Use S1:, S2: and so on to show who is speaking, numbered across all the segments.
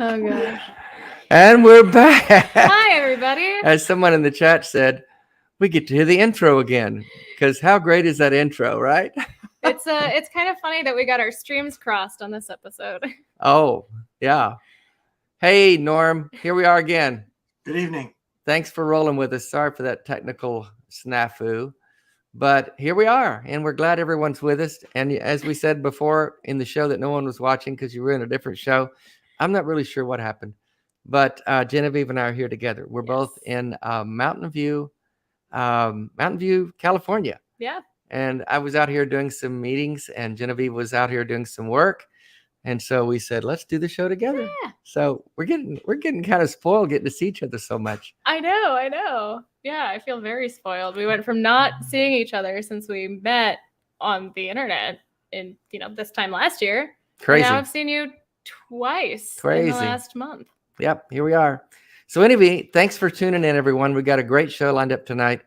S1: Oh, gosh.
S2: And we're back.
S1: Hi, everybody.
S2: As someone in the chat said, we get to hear the intro again, because how great is that intro, right?
S1: It's kind of funny that we got our streams crossed on this episode.
S2: Oh, yeah. Hey, Norm, here we are again.
S3: Good evening.
S2: Thanks for rolling with us. Sorry for that technical snafu, but here we are, and we're glad everyone's with us. And as we said before in the show that no one was watching because you were in a different show, I'm not really sure what happened, but Genevieve and I are here together. We're both in Mountain View, California.
S1: Yeah.
S2: And I was out here doing some meetings, and Genevieve was out here doing some work. And so we said, let's do the show together.
S1: Yeah.
S2: So we're getting kind of spoiled getting to see each other so much.
S1: I know. Yeah, I feel very spoiled. We went from not seeing each other since we met on the internet in, this time last year.
S2: Crazy.
S1: And now I've seen you twice in the last month.
S2: Yep, here we are. So anyway, thanks for tuning in, everyone. We got a great show lined up tonight.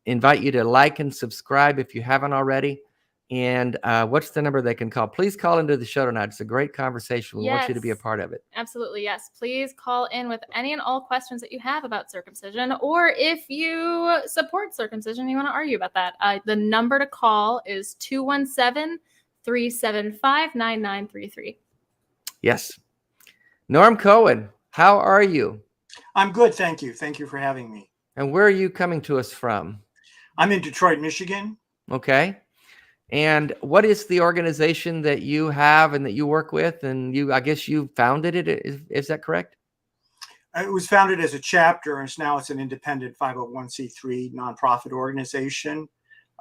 S2: Invite you to like and subscribe if you haven't already. And what's the number they can call? Please call into the show tonight. It's a great conversation. We want you to be a part of it.
S1: Absolutely, yes. Please call in with any and all questions that you have about circumcision, or if you support circumcision, you want to argue about that. The number to call is 217-375-9933.
S2: Yes. Norm Cohen, how are you?
S3: I'm good, thank you. Thank you for having me.
S2: And where are you coming to us from?
S3: I'm in Detroit, Michigan.
S2: Okay. And what is the organization that you have and that you work with? And I guess you founded it. Is that correct?
S3: It was founded as a chapter, and now it's an independent 501c3 nonprofit organization.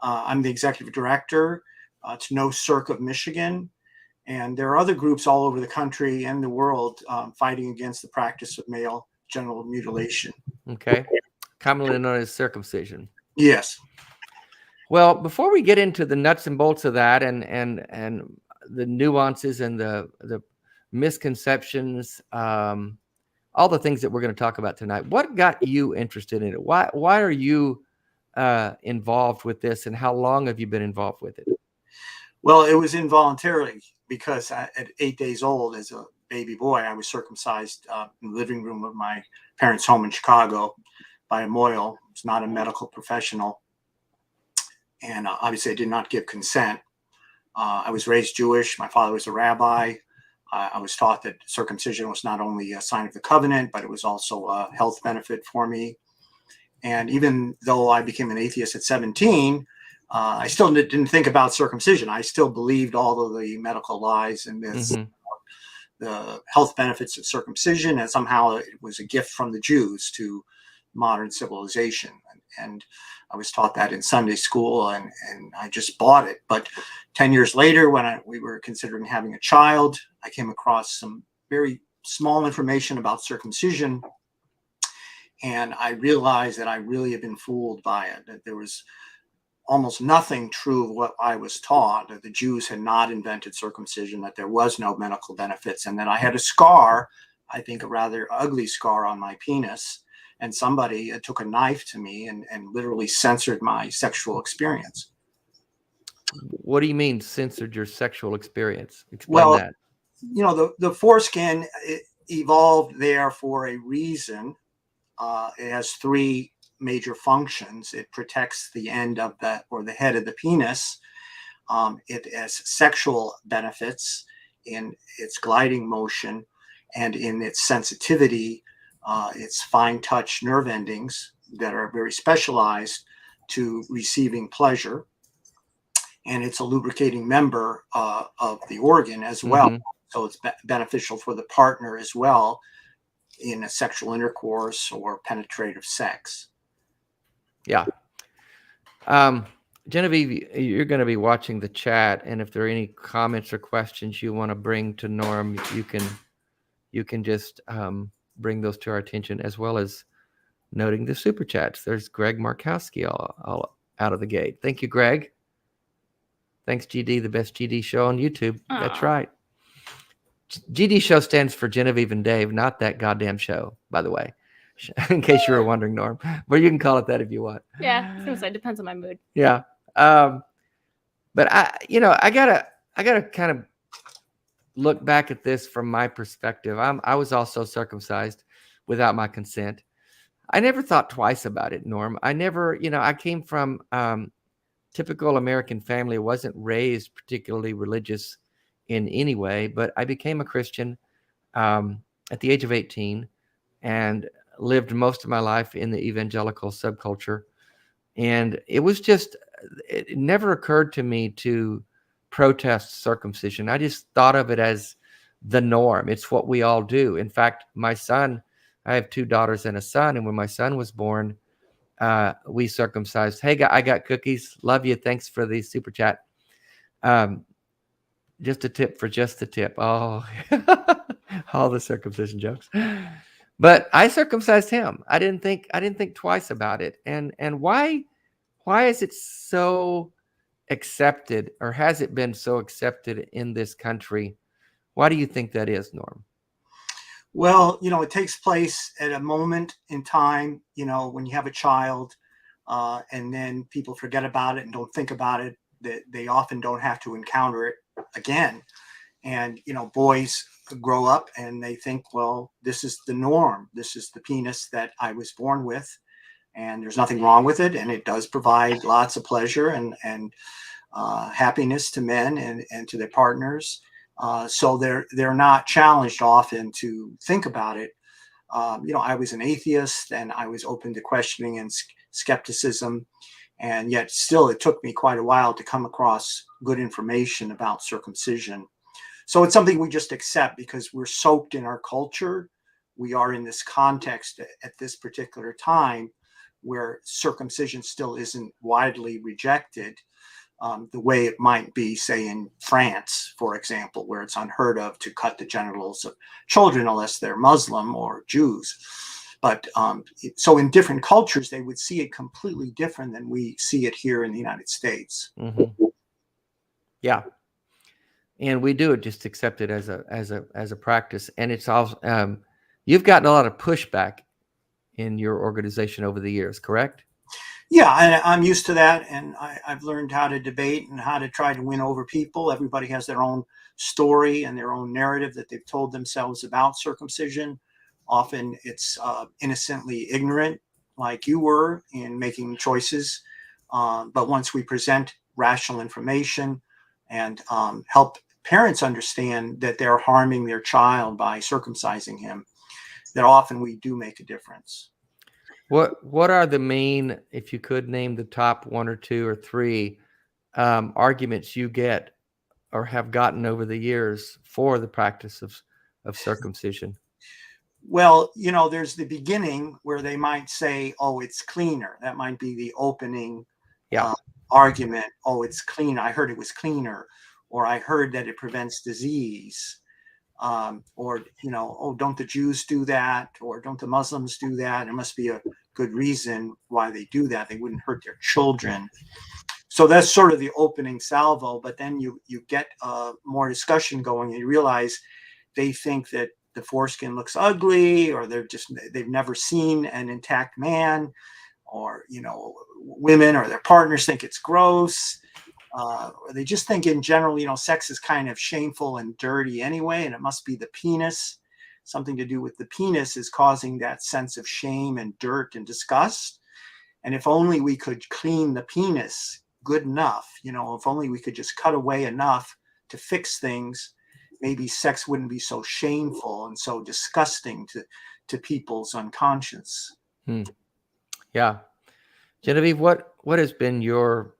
S3: I'm the executive director. It's No Circ of Michigan. And there are other groups all over the country and the world fighting against the practice of male genital mutilation.
S2: Okay. Commonly known as circumcision.
S3: Yes.
S2: Well, before we get into the nuts and bolts of that and the nuances and the misconceptions, all the things that we're going to talk about tonight, what got you interested in it? Why are you involved with this, and how long have you been involved with it?
S3: Well, it was involuntarily, because at 8 days old, as a baby boy, I was circumcised in the living room of my parents' home in Chicago by a mohel. It's not a medical professional. And obviously I did not give consent. I was raised Jewish. My father was a rabbi. I was taught that circumcision was not only a sign of the covenant, but it was also a health benefit for me. And even though I became an atheist at 17, I still didn't think about circumcision. I still believed all of the medical lies and myths, the health benefits of circumcision, and somehow it was a gift from the Jews to modern civilization. And I was taught that in Sunday school, and I just bought it. But 10 years later, when we were considering having a child, I came across some very small information about circumcision. And I realized that I really had been fooled by it, that there was almost nothing true of what I was taught, that the Jews had not invented circumcision, that there was no medical benefits, and that I had a scar, I think a rather ugly scar on my penis. And somebody took a knife to me and literally censored my sexual experience.
S2: What do you mean censored your sexual experience? Explain that.
S3: The foreskin evolved there for a reason. It has three major functions. It protects the end of the head of the penis. It has sexual benefits in its gliding motion and in its sensitivity. Its fine touch nerve endings that are very specialized to receiving pleasure. and it's a lubricating member of the organ as well.
S2: Mhm.
S3: So it's beneficial for the partner as well in a sexual intercourse or penetrative sex.
S2: Yeah. Genevieve, you're going to be watching the chat, and if there are any comments or questions you want to bring to Norm, you can just bring those to our attention, as well as noting the super chats. There's Greg Markowski all out of the gate. Thank you, Greg. Thanks, GD, the best GD show on YouTube. That's
S1: Aw.
S2: right. GD show stands for Genevieve and Dave, not that goddamn show, by the way, in case you were wondering, Norm. But you can call it that if you want.
S1: Yeah, I was gonna say, depends on my mood.
S2: Yeah. But I gotta kind of look back at this from my perspective. I was also circumcised without my consent. I never thought twice about it, Norm. I never, I came from typical American family. Wasn't raised particularly religious in any way, but I became a Christian at the age of 18 and lived most of my life in the evangelical subculture. And it never occurred to me to protest circumcision. I just thought of it as the norm. It's what we all do. In fact, I have 2 daughters and a son. And when my son was born, we circumcised. Hey, I got cookies. Love you. Thanks for the super chat. Just a tip for just the tip. Oh, all the circumcision jokes. But I circumcised him. I didn't think twice about it. And why is it so accepted, or has it been so accepted in this country? Why do you think that is, Norm?
S3: Well, it takes place at a moment in time, when you have a child, and then people forget about it and don't think about it, that they often don't have to encounter it again. And, boys grow up and they think, well, this is the norm. This is the penis that I was born with, and there's nothing wrong with it. And it does provide lots of pleasure and happiness to men and to their partners. So they're not challenged often to think about it. I was an atheist and I was open to questioning and skepticism, and yet still it took me quite a while to come across good information about circumcision. So it's something we just accept because we're soaked in our culture. We are in this context at this particular time where circumcision still isn't widely rejected. The way it might be, say, in France, for example, where it's unheard of to cut the genitals of children unless they're Muslim or Jews. But so in different cultures, they would see it completely different than we see it here in the United States.
S2: Mm-hmm. Yeah. And we do just accept it as a practice. And it's also, you've gotten a lot of pushback in your organization over the years, correct?
S3: Yeah, and I'm used to that, and I've learned how to debate and how to try to win over people. Everybody has their own story and their own narrative that they've told themselves about circumcision. Often it's innocently ignorant, like you were, in making choices. But once we present rational information and help parents understand that they're harming their child by circumcising him, that often we do make a difference.
S2: What are the main, if you could name the top 1 or 2 or 3 arguments you get or have gotten over the years for the practice of circumcision?
S3: Well, there's the beginning where they might say, oh, it's cleaner. That might be the opening argument. Oh, it's clean. I heard it was cleaner, or I heard that it prevents disease. Or, oh, don't the Jews do that? Or don't the Muslims do that? There must be a good reason why they do that. They wouldn't hurt their children. So that's sort of the opening salvo. But then you get more discussion going, and you realize they think that the foreskin looks ugly, or they've never seen an intact man, or, women or their partners think it's gross. They just think in general, sex is kind of shameful and dirty anyway, and it must be the penis. Something to do with the penis is causing that sense of shame and dirt and disgust. And if only we could clean the penis good enough, if only we could just cut away enough to fix things, maybe sex wouldn't be so shameful and so disgusting to people's unconscious.
S2: Yeah. Genevieve, what has been your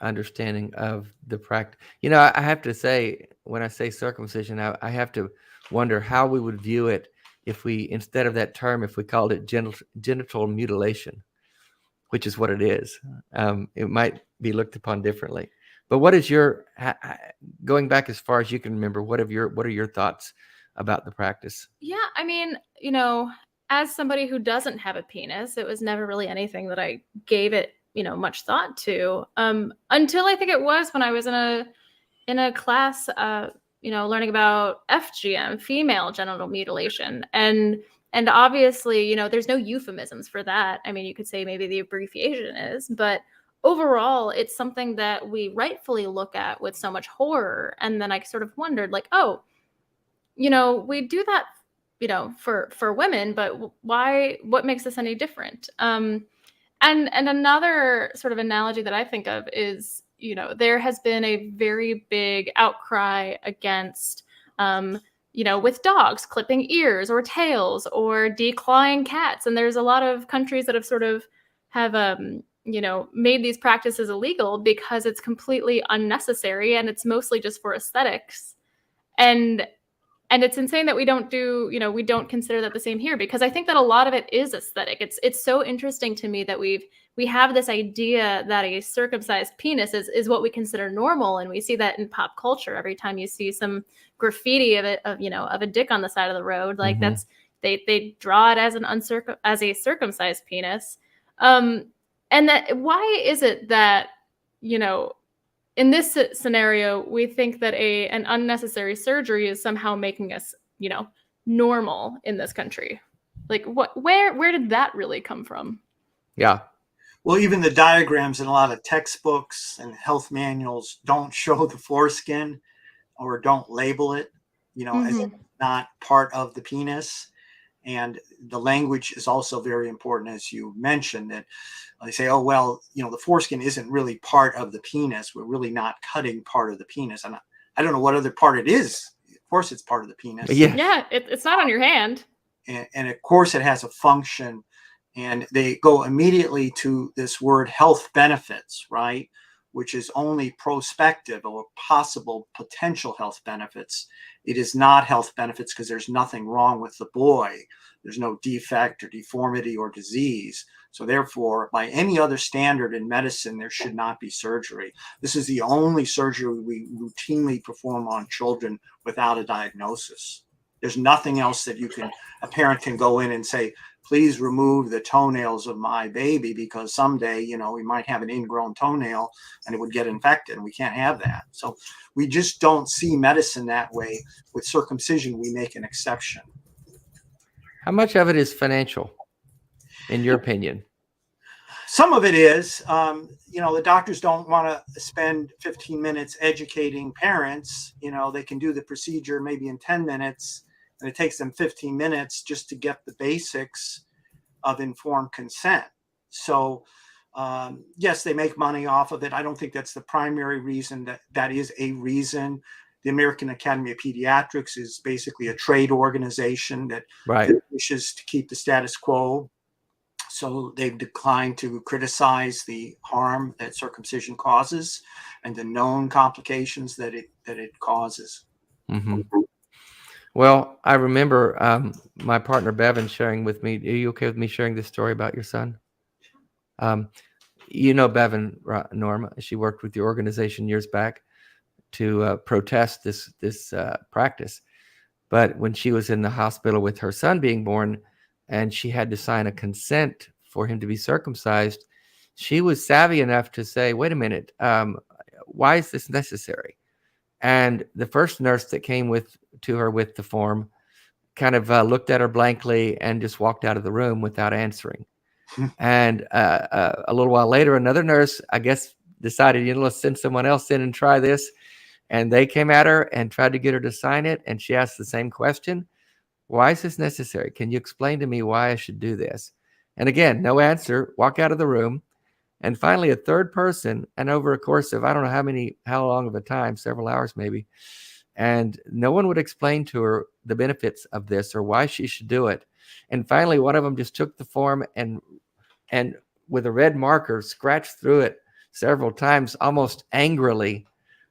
S2: understanding of the practice. You know, I have to say, when I say circumcision, I have to wonder how we would view it if we, instead of that term, if we called it genital mutilation, which is what it is. It might be looked upon differently. But what is your, going back as far as you can remember, what are your thoughts about the practice?
S1: Yeah, I mean, you know, as somebody who doesn't have a penis, it was never really anything that I gave it, you know, much thought to. Until I think it was when I was in a class, you know, learning about FGM, female genital mutilation, and obviously, you know, there's no euphemisms for that. I mean, you could say maybe the abbreviation is, but overall, it's something that we rightfully look at with so much horror. And then I sort of wondered, like, oh, you know, we do that, you know, for women, but why? What makes this any different? And another sort of analogy that I think of is, you know, there has been a very big outcry against, you know, with dogs clipping ears or tails or declawing cats, and there's a lot of countries that have sort of have you know, made these practices illegal because it's completely unnecessary and it's mostly just for aesthetics. And it's insane that we don't do, you know, we don't consider that the same here, because I think that a lot of it is aesthetic. It's so interesting to me that we have this idea that a circumcised penis is what we consider normal, and we see that in pop culture. Every time you see some graffiti of a dick on the side of the road, like that's they draw it as as a circumcised penis. And that, why is it that, you know, in this scenario, we think that an unnecessary surgery is somehow making us, you know, normal in this country? Like, where did that really come from?
S2: Yeah.
S3: Well, even the diagrams in a lot of textbooks and health manuals don't show the foreskin or don't label it, you know, as not part of the penis. And the language is also very important, as you mentioned, that they say, oh, well, you know, the foreskin isn't really part of the penis. We're really not cutting part of the penis. And I don't know what other part it is. Of course, it's part of the penis.
S1: Yeah, it's not on your hand.
S3: And of course, it has a function. And they go immediately to this word health benefits, right? Which is only prospective or possible potential health benefits. It is not health benefits because there's nothing wrong with the boy. There's no defect or deformity or disease. So therefore, by any other standard in medicine, there should not be surgery. This is the only surgery we routinely perform on children without a diagnosis. There's nothing else that a parent can go in and say, please remove the toenails of my baby because someday, you know, we might have an ingrown toenail and it would get infected. And we can't have that. So we just don't see medicine that way. With circumcision, we make an exception.
S2: How much of it is financial, in your opinion?
S3: Some of it is, you know, the doctors don't want to spend 15 minutes educating parents. You know, they can do the procedure maybe in 10 minutes. And it takes them 15 minutes just to get the basics of informed consent. So, yes, they make money off of it. I don't think that's the primary reason. That is a reason. The American Academy of Pediatrics is basically a trade organization that wishes to keep the status quo. So they've declined to criticize the harm that circumcision causes and the known complications that it causes.
S2: Mm-hmm. Well, I remember my partner Bevan sharing with me. Are you okay with me sharing this story about your son? You know Bevan, Norma. She worked with the organization years back to protest this practice. But when she was in the hospital with her son being born, and she had to sign a consent for him to be circumcised, she was savvy enough to say, "Wait a minute, why is this necessary?" And the first nurse that came to her with the form kind of looked at her blankly and just walked out of the room without answering. And a little while later, another nurse, I guess, decided, you know, let's send someone else in and try this. And they came at her and tried to get her to sign it. And she asked the same question. Why is this necessary? Can you explain to me why I should do this? And again, no answer, walk out of the room. And finally, a third person, and over a course of, I don't know how long of a time, several hours maybe, and no one would explain to her the benefits of this or why she should do it. And finally, one of them just took the form and with a red marker, scratched through it several times, almost angrily,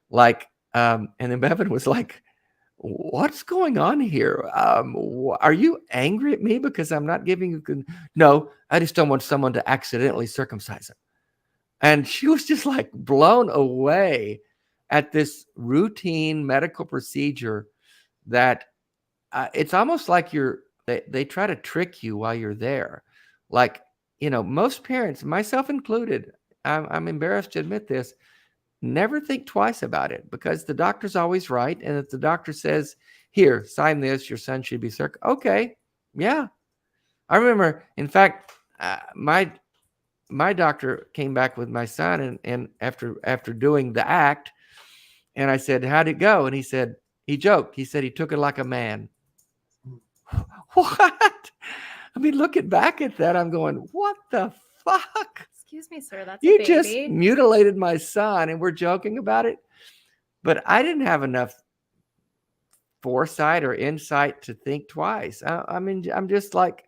S2: like, and then Bevan was like, what's going on here? Are you angry at me because I'm not giving you? No, I just don't want someone to accidentally circumcise him. And she was just like blown away at this routine medical procedure that it's almost like they try to trick you while you're there. Like, most parents, myself included, I'm embarrassed to admit this, never think twice about it because the doctor's always right. And if the doctor says, here, sign this, your son should be circumcised. Okay. Yeah. I remember, in fact, my doctor came back with my son and after doing the act, and I said, how'd it go? And he joked. He said he took it like a man. What? I mean, looking back at that, I'm going, what the fuck?
S1: Excuse me, sir. That's
S2: You
S1: a baby.
S2: just mutilated my son, and we're joking about it. But I didn't have enough foresight or insight to think twice. I mean, I'm just like,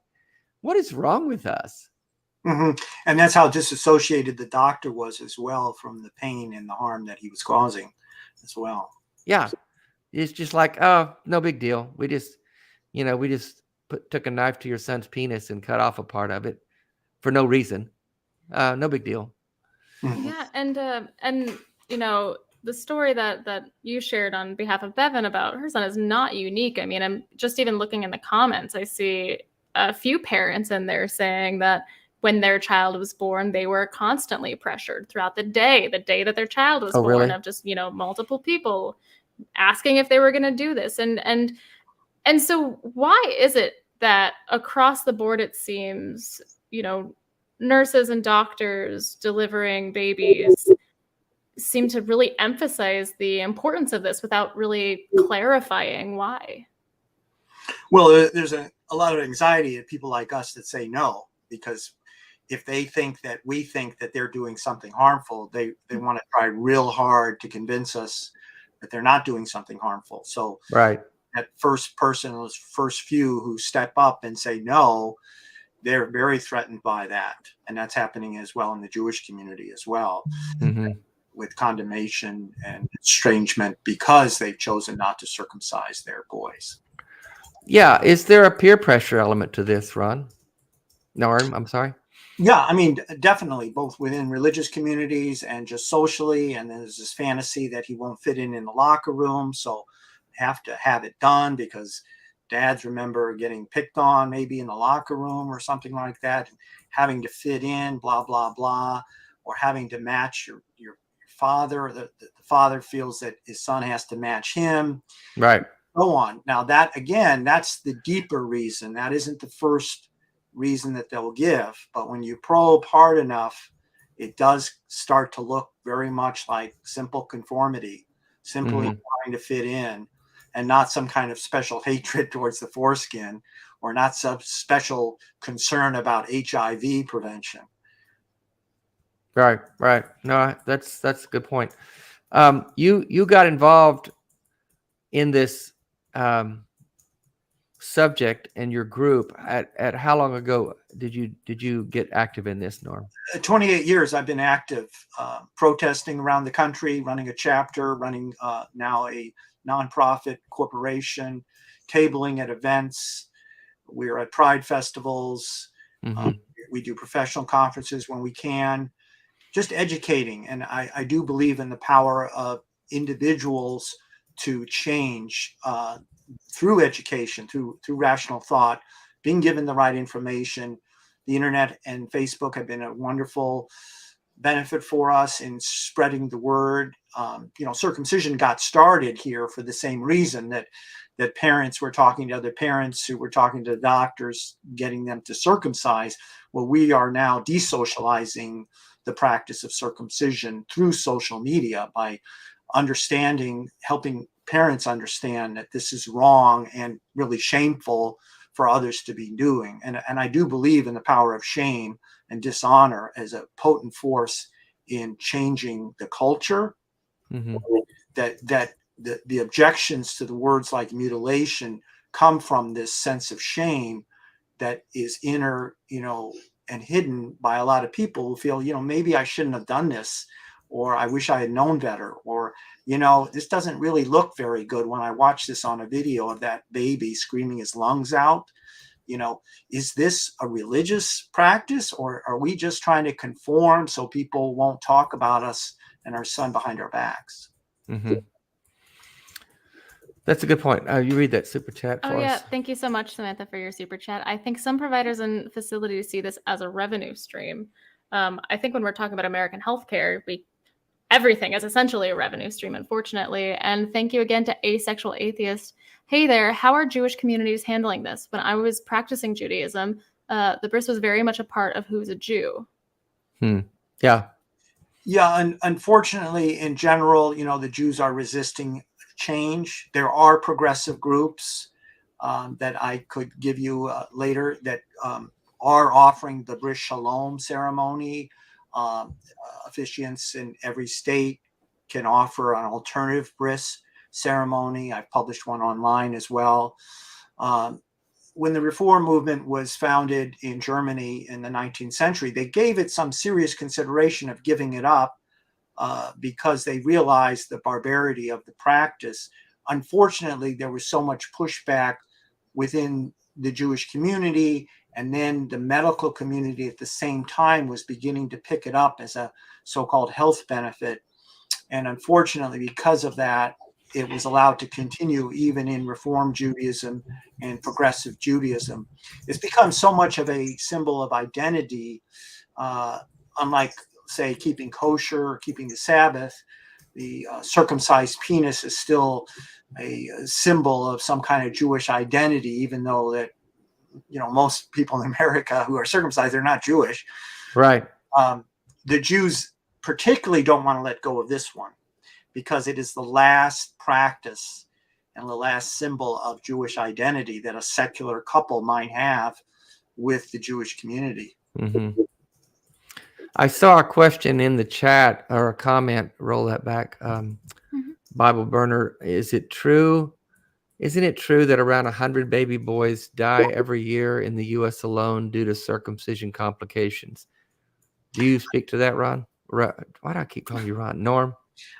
S2: what is wrong with us?
S3: Mm-hmm. And that's how disassociated the doctor was as well from the pain and the harm that he was causing as well.
S2: Yeah. It's just like, oh, no big deal. We just took a knife to your son's penis and cut off a part of it for no reason. No big deal.
S3: Mm-hmm.
S1: Yeah, and the story that you shared on behalf of Bevan about her son is not unique. I mean, I'm just even looking in the comments, I see a few parents in there saying that when their child was born, they were constantly pressured throughout the day that their child was born,
S2: really?
S1: of just, multiple people asking if they were going to do this. And so why is it that across the board, it seems, nurses and doctors delivering babies seem to really emphasize the importance of this without really clarifying why?
S3: Well, there's a lot of anxiety at people like us that say no, because if they think that we think that they're doing something harmful, they want to try real hard to convince us that they're not doing something harmful. So
S2: right.
S3: That first person, those first few who step up and say no, they're very threatened by that. And that's happening as well in the Jewish community as well, with condemnation and estrangement because they've chosen not to circumcise their boys.
S2: Yeah. Is there a peer pressure element to this, Ron? Norm, I'm sorry.
S3: Yeah, I mean, definitely, both within religious communities and just socially. And there's this fantasy that he won't fit in the locker room, so have to have it done because dads remember getting picked on maybe in the locker room or something like that, having to fit in, blah, blah, blah, or having to match your father. The father feels that his son has to match him.
S2: Right.
S3: So on. Now, that, again, that's the deeper reason. That isn't the first reason that they'll give, but when you probe hard enough, it does start to look very much like simple conformity, simply trying to fit in, and not some kind of special hatred towards the foreskin, or not some special concern about HIV prevention.
S2: Right. No, that's a good point. You got involved in this subject and your group at how long ago did you get active in this, Norm?
S3: 28 years I've been active, protesting around the country, running a chapter, running now a nonprofit corporation, tabling at events. We're at pride festivals. We do professional conferences when we can, just educating. And I do believe in the power of individuals to change through education, through rational thought, being given the right information. The internet and Facebook have been a wonderful benefit for us in spreading the word. Circumcision got started here for the same reason that parents were talking to other parents who were talking to doctors, getting them to circumcise. Well, we are now desocializing the practice of circumcision through social media by helping parents understand that this is wrong and really shameful for others to be doing. And I do believe in the power of shame and dishonor as a potent force in changing the culture. That the objections to the words like mutilation come from this sense of shame that is inner, and hidden by a lot of people who feel, maybe I shouldn't have done this, or I wish I had known better, or, this doesn't really look very good when I watch this on a video of that baby screaming his lungs out. Is this a religious practice, or are we just trying to conform so people won't talk about us and our son behind our backs?
S2: Mm-hmm. That's a good point. You read that super chat for
S1: yeah.
S2: us.
S1: Thank you so much, Samantha, for your super chat. I think some providers and facilities see this as a revenue stream. I think when we're talking about American healthcare, everything is essentially a revenue stream, unfortunately. And thank you again to Asexual Atheist. Hey there, how are Jewish communities handling this? When I was practicing Judaism, the bris was very much a part of who's a Jew.
S2: Yeah.
S3: Yeah, and unfortunately, in general, the Jews are resisting change. There are progressive groups that I could give you later that are offering the bris shalom ceremony. Officiants in every state can offer an alternative bris ceremony. I've published one online as well. When the Reform movement was founded in Germany in the 19th century, they gave it some serious consideration of giving it up because they realized the barbarity of the practice. Unfortunately, there was so much pushback within the Jewish community, and then the medical community at the same time was beginning to pick it up as a so-called health benefit. And unfortunately, because of that, it was allowed to continue even in Reform Judaism and progressive Judaism. It's become so much of a symbol of identity, unlike, say, keeping kosher or keeping the Sabbath. The circumcised penis is still a symbol of some kind of Jewish identity, even though that, most people in America who are circumcised, they're not Jewish.
S2: Right.
S3: The Jews particularly don't want to let go of this one, because it is the last practice and the last symbol of Jewish identity that a secular couple might have with the Jewish community.
S2: Mm-hmm. I saw a question in the chat, or a comment. Roll that back. Bible burner. Isn't it true that around 100 baby boys die every year in the U.S. alone due to circumcision complications? Do you speak to that, Ron? Why do I keep calling you Ron? Norm?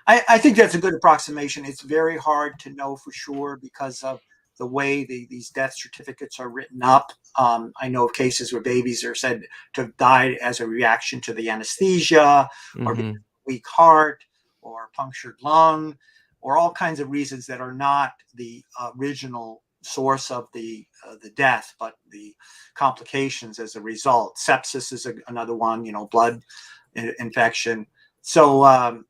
S3: I think that's a good approximation. It's very hard to know for sure because of the way these death certificates are written up. I know of cases where babies are said to have died as a reaction to the anesthesia, or weak heart, or punctured lung, or all kinds of reasons that are not the original source of the death, but the complications as a result. Sepsis is another one, blood infection. So,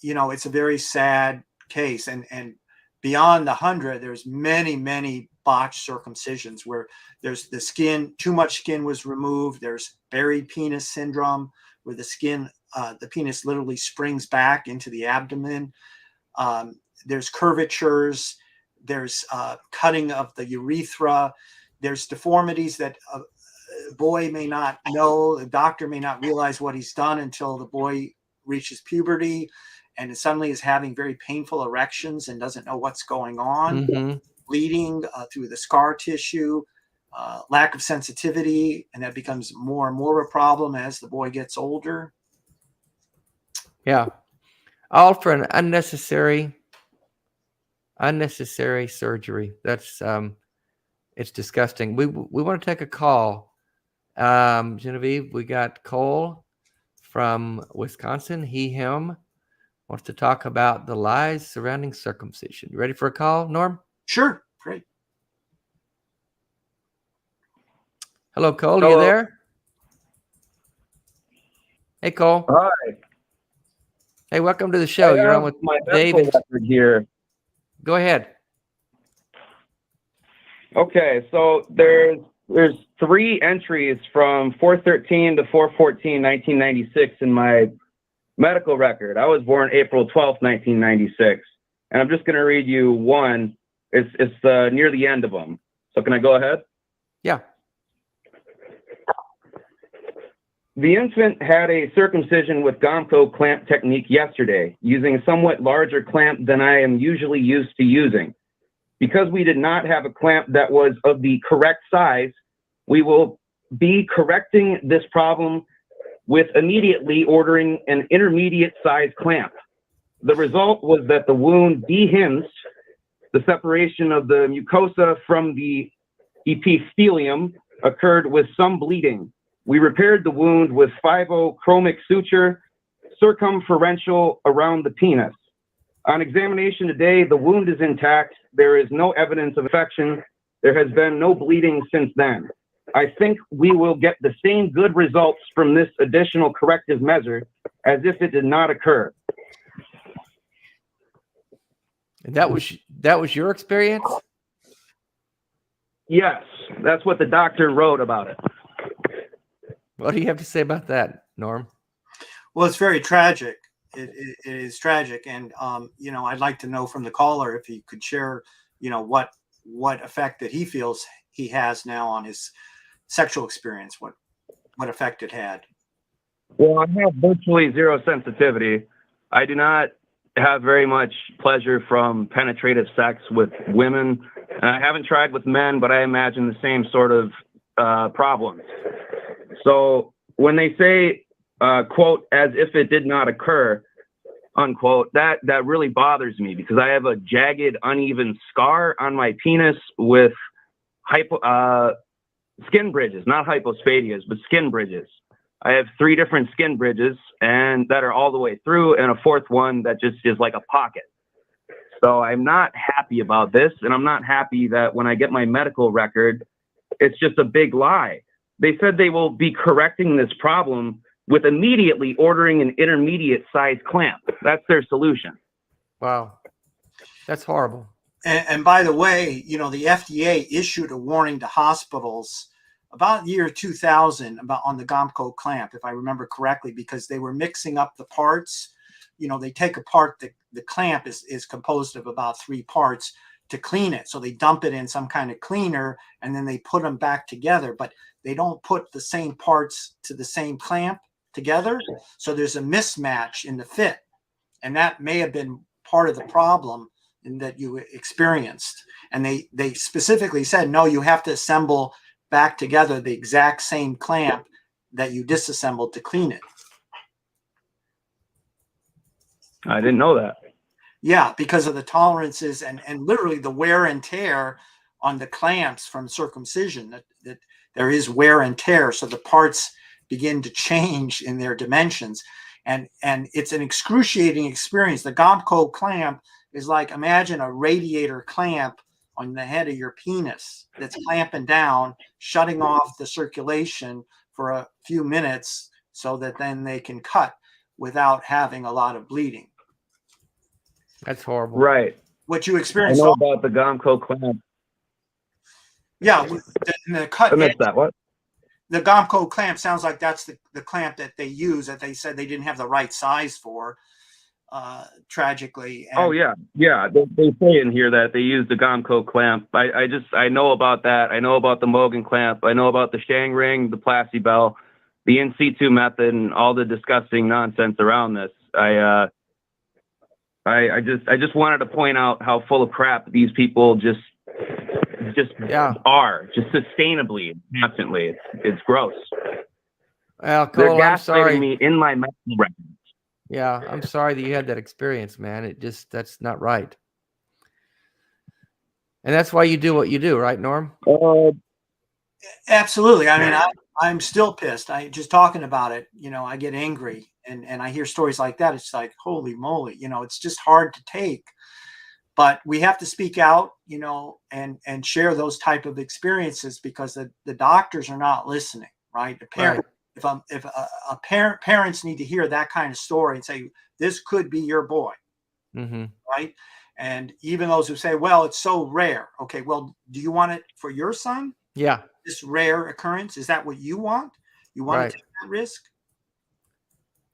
S3: it's a very sad case. And beyond the 100, there's many botched circumcisions where there's the skin, too much skin was removed. There's buried penis syndrome, where the skin, the penis literally springs back into the abdomen. There's curvatures. There's cutting of the urethra. There's deformities that a boy may not know. The doctor may not realize what he's done until the boy reaches puberty and suddenly is having very painful erections and doesn't know what's going on. Bleeding through the scar tissue, lack of sensitivity, and that becomes more and more a problem as the boy gets older.
S2: Yeah. All for an unnecessary surgery. That's it's disgusting. We want to take a call. Genevieve, we got Cole from Wisconsin. Him wants to talk about the lies surrounding circumcision. You ready for a call, Norm?
S3: Sure. Great.
S2: Hello, Cole. Are you there? Hey, Cole.
S4: Hi.
S2: Hey, welcome to the show. You're on with
S4: my
S2: David
S4: here.
S2: Go ahead.
S4: Okay, so there's 3 entries from 4/13 to 4/14, 1996 in my medical record. I was born April 12th, 1996, and I'm just going to read you one. It's near the end of them. So can I go ahead?
S2: Yeah.
S4: The infant had a circumcision with Gomco clamp technique yesterday, using a somewhat larger clamp than I am usually used to using. Because we did not have a clamp that was of the correct size, we will be correcting this problem with immediately ordering an intermediate size clamp. The result was that the wound dehinged, the separation of the mucosa from the epithelium occurred with some bleeding. We repaired the wound with 5-chromic suture, circumferential around the penis. On examination today, the wound is intact. There is no evidence of infection. There has been no bleeding since then. I think we will get the same good results from this additional corrective measure as if it did not occur.
S2: And that was your experience?
S4: Yes, that's what the doctor wrote about it.
S2: What do you have to say about that, Norm?
S3: Well, it's very tragic. It is tragic, and I'd like to know from the caller if he could share, what effect that he feels he has now on his sexual experience. What effect it had.
S4: Well, I have virtually zero sensitivity. I do not have very much pleasure from penetrative sex with women. And I haven't tried with men, but I imagine the same sort of problems. So when they say, quote, as if it did not occur, unquote, that really bothers me because I have a jagged, uneven scar on my penis with skin bridges, not hypospadias, but skin bridges. I have 3 different skin bridges and that are all the way through, and a 4th one that just is like a pocket. So I'm not happy about this, and I'm not happy that when I get my medical record, it's just a big lie. They said they will be correcting this problem with immediately ordering an intermediate size clamp. That's their solution.
S2: Wow. That's horrible.
S3: And by the way, the FDA issued a warning to hospitals about the year 2000 on the Gomco clamp, if I remember correctly, because they were mixing up the parts. They take apart the clamp is composed of about 3 parts to clean it. So they dump it in some kind of cleaner and then they put them back together, but they don't put the same parts to the same clamp together. So there's a mismatch in the fit. And that may have been part of the problem that you experienced. And they specifically said, no, you have to assemble back together the exact same clamp that you disassembled to clean it.
S4: I didn't know that.
S3: Yeah, because of the tolerances and literally the wear and tear on the clamps from circumcision, that there is wear and tear. So the parts begin to change in their dimensions. And it's an excruciating experience. The Gomco clamp is like, imagine a radiator clamp on the head of your penis that's clamping down, shutting off the circulation for a few minutes so that then they can cut without having a lot of bleeding.
S2: That's horrible.
S4: Right.
S3: What you experienced.
S4: I know about the Gomco clamp.
S3: Yeah, the cut.
S4: I missed that. What?
S3: The Gomco clamp sounds like that's the clamp that they use that they said they didn't have the right size for. Tragically.
S4: Oh yeah. They say in here that they use the Gomco clamp. I know about that. I know about the Mogan clamp. I know about the Shang ring, the Placibel, the in situ method, and all the disgusting nonsense around this. I just wanted to point out how full of crap these people just are, just sustainably, constantly. It's gross.
S2: Well,
S4: They're
S2: Cole, I'm sorry.
S4: gaslighting me in my medical record.
S2: Yeah, I'm sorry that you had that experience, man. That's not right. And that's why you do what you do, right, Norm?
S3: Absolutely. I mean, I'm still pissed. Just talking about it, I get angry and I hear stories like that. It's like, holy moly, it's just hard to take. But we have to speak out, and share those type of experiences because the doctors are not listening, right? The parent. Right. If a parents need to hear that kind of story and say, this could be your boy, right? And even those who say, well, it's so rare. Okay, well, do you want it for your son?
S2: Yeah.
S3: This rare occurrence, is that what you want? You want to take that risk?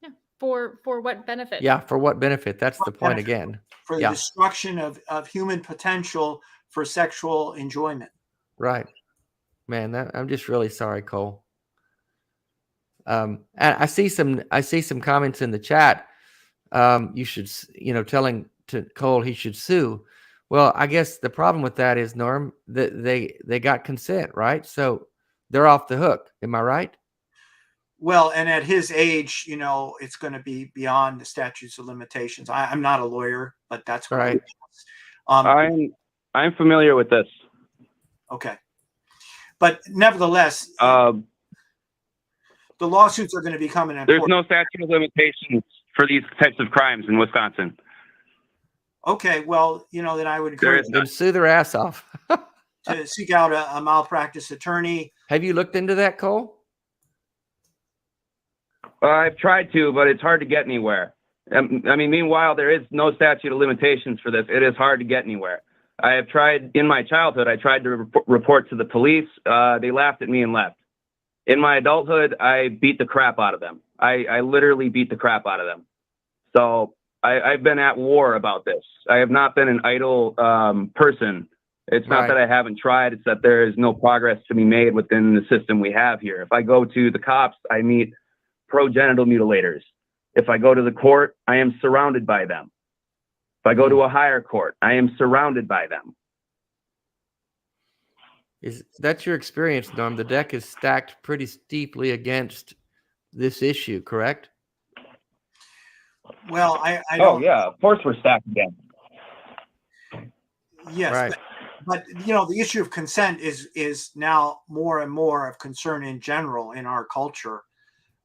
S1: Yeah. For what benefit?
S2: Yeah, for what benefit? That's the point again.
S3: For the destruction of human potential for sexual enjoyment.
S2: Right. Man, I'm just really sorry, Cole. And I see some comments in the chat. You should, telling to Cole he should sue. Well, I guess the problem with that is, Norm, that they got consent, right? So they're off the hook. Am I right?
S3: Well, and at his age, it's going to be beyond the statutes of limitations. I'm not a lawyer, but that's what
S2: Right.
S4: I'm familiar with this.
S3: Okay. But nevertheless,
S4: The
S3: lawsuits are going to become an
S4: There's
S3: important.
S4: no statute of limitations for these types of crimes in Wisconsin.
S3: Okay, well, then I would
S4: There
S3: encourage
S4: is
S3: you
S2: Then sue their ass off.
S3: to seek out a malpractice attorney.
S2: Have you looked into that, Cole?
S4: I've tried to, but it's hard to get anywhere. Meanwhile, there is no statute of limitations for this. It is hard to get anywhere. I have tried in my childhood. I tried to report to the police. They laughed at me and left. In my adulthood, I beat the crap out of them. I literally beat the crap out of them. So I've been at war about this. I have not been an idle person. It's not
S2: Right.
S4: that I haven't tried. It's that there is no progress to be made within the system we have here. If I go to the cops, I meet pro-genital mutilators. If I go to the court, I am surrounded by them. If I go to a higher court, I am surrounded by them.
S2: That's your experience, Norm? The deck is stacked pretty steeply against this issue, correct?
S3: Well, I
S4: Oh
S3: don't.
S4: yeah, of course we're stacked again.
S3: Yes,
S2: Right.
S3: but the issue of consent is now more and more of concern in general in our culture,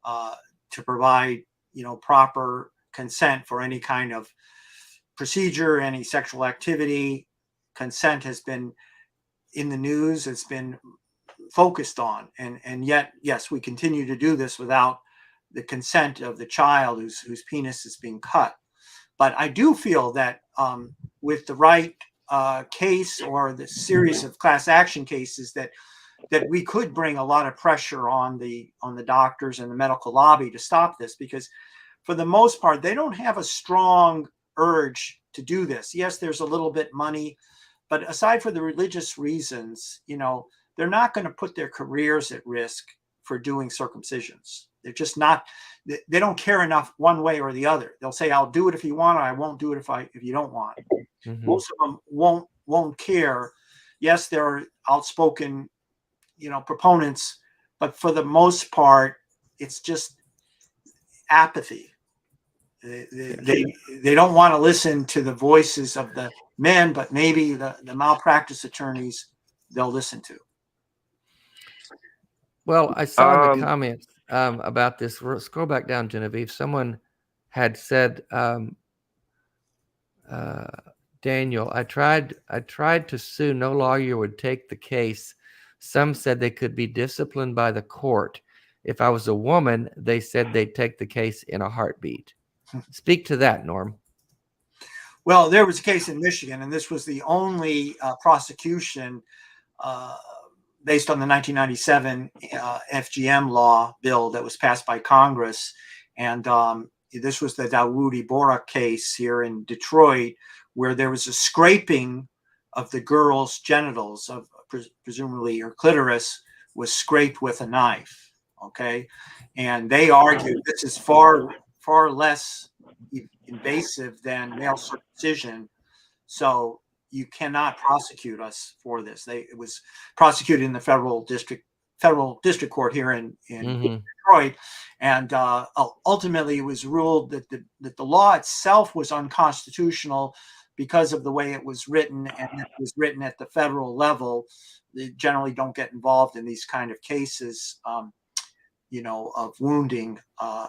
S3: to provide proper consent for any kind of procedure, any sexual activity. Consent has been in the news. It's been focused on, and yet, yes, we continue to do this without the consent of the child whose penis is being cut. But I do feel that with the right case or the series of class action cases, that we could bring a lot of pressure on the doctors and the medical lobby to stop this, because for the most part, they don't have a strong urge to do this. Yes, there's a little bit money, but aside for the religious reasons, they're not going to put their careers at risk for doing circumcisions. They're just not, they don't care enough one way or the other. They'll say, I'll do it if you want, or I won't do it if you don't want.
S2: Mhm.
S3: Most of them won't care. Yes, there are outspoken, proponents, but for the most part, it's just apathy. They don't want to listen to the voices of the men, but maybe the malpractice attorneys they'll listen to.
S2: Well, I saw in the comments about this. Scroll back down, Genevieve. Someone had said, Daniel, I tried to sue. No lawyer would take the case. Some said they could be disciplined by the court. If I was a woman, they said they'd take the case in a heartbeat. Speak to that, Norm.
S3: Well, there was a case in Michigan, and this was the only prosecution based on the 1997 FGM law bill that was passed by Congress. And this was the Dawoodi Bohra case here in Detroit, where there was a scraping of the girl's genitals, of presumably her clitoris was scraped with a knife. Okay. And they argued this is far less invasive than male circumcision. So you cannot prosecute us for this. It was prosecuted in the federal district court here in Detroit, and ultimately it was ruled that the law itself was unconstitutional because of the way it was written, and it was written at the federal level. They generally don't get involved in these kind of cases. Of wounding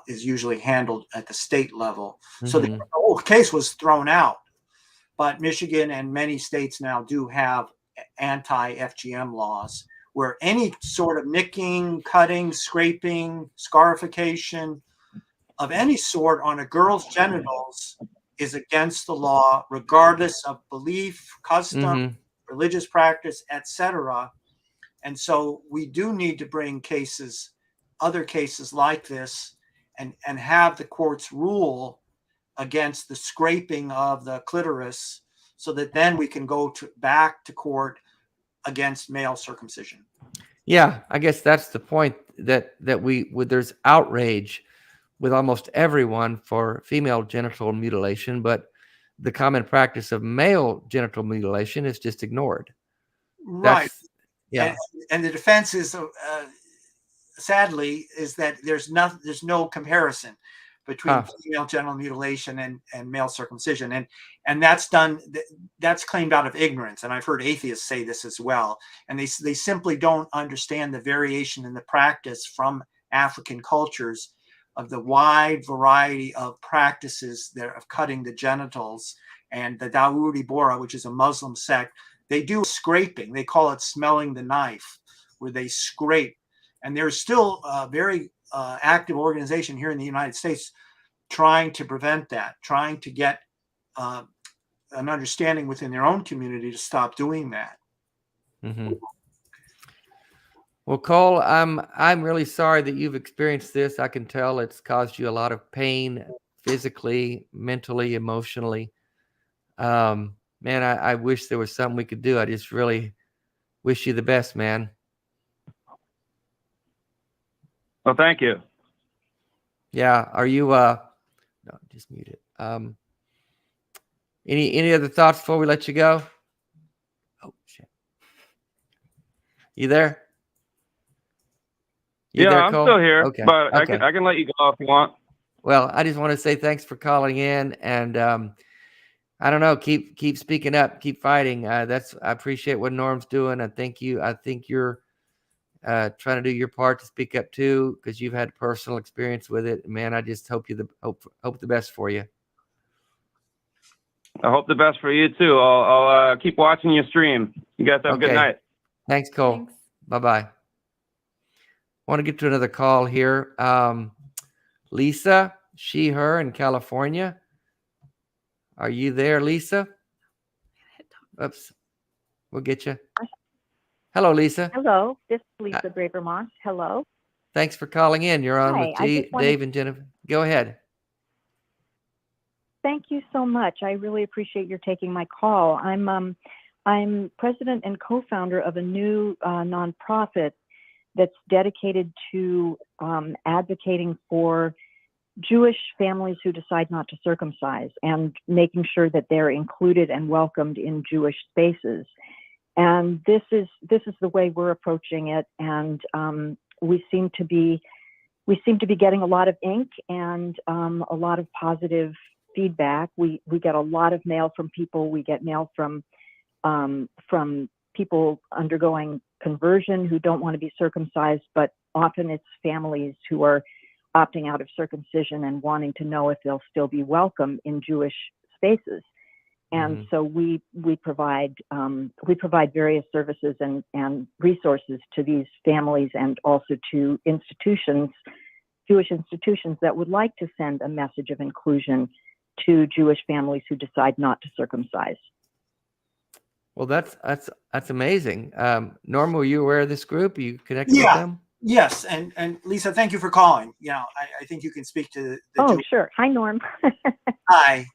S3: is usually handled at the state level. So the whole case was thrown out. But Michigan and many states now do have anti-FGM laws where any sort of nicking, cutting, scraping, scarification of any sort on a girl's genitals is against the law, regardless of belief, custom, religious practice, etc. And so we do need to bring other cases like this, and have the courts rule against the scraping of the clitoris, so that then we can go back to court against male circumcision.
S2: Yeah, I guess that's the point, that there's outrage with almost everyone for female genital mutilation, but the common practice of male genital mutilation is just ignored.
S3: Right.
S2: Yeah.
S3: And the defense is, sadly, is that there's no comparison between female genital mutilation and male circumcision, and that's claimed out of ignorance. And I've heard atheists say this as well, and they simply don't understand the variation in the practice from African cultures of the wide variety of practices there of cutting the genitals. And the Dawoodi Bohra, which is a Muslim sect, they do scraping. They call it smelling the knife, where they scrape. And there's still a very active organization here in the United States trying to prevent that, trying to get an understanding within their own community to stop doing that.
S2: Mm-hmm. Well, Cole, I'm really sorry that you've experienced this. I can tell it's caused you a lot of pain, physically, mentally, emotionally. Man, I wish there was something we could do. I just really wish you the best, man.
S4: Well, thank you.
S2: Yeah. Are you no, just mute it. Any other thoughts before we let you go? Oh shit. You there?
S4: Yeah,
S2: there,
S4: I'm
S2: Cole?
S4: still here,
S2: Okay.
S4: but
S2: Okay.
S4: I can let you go if you want.
S2: Well, I just want to say thanks for calling in, and I don't know, keep speaking up, keep fighting. I appreciate what Norm's doing. I think you're trying to do your part to speak up too, because you've had personal experience with it. Man, I just hope hope the best for you.
S4: I hope the best for you too. I'll keep watching your stream. You guys have a good night.
S2: Thanks, Cole.
S1: Thanks.
S2: Bye-bye. I want to get to another call here. Lisa, she, her in California. Are you there, Lisa? Oops. We'll get you. Hello, Lisa.
S5: Hello, this is Lisa Bravermont. Hello.
S2: Thanks for calling in. You're on with Dave and Jennifer. Go ahead.
S5: Thank you so much. I really appreciate your taking my call. I'm president and co-founder of a new nonprofit that's dedicated to advocating for Jewish families who decide not to circumcise and making sure that they're included and welcomed in Jewish spaces. And this is the way we're approaching it. And we seem to be getting a lot of ink and a lot of positive feedback. We get a lot of mail from people. We get mail from people undergoing conversion who don't want to be circumcised, but often it's families who are opting out of circumcision and wanting to know if they'll still be welcome in Jewish spaces. And so we provide various services and resources to these families and also to institutions, Jewish institutions that would like to send a message of inclusion to Jewish families who decide not to circumcise.
S2: Well, that's amazing. Norm, were you aware of this group? Are you connected with them?
S3: Yes, and Lisa, thank you for calling. You know, I think you can speak to the
S5: sure. Hi, Norm.
S3: Hi.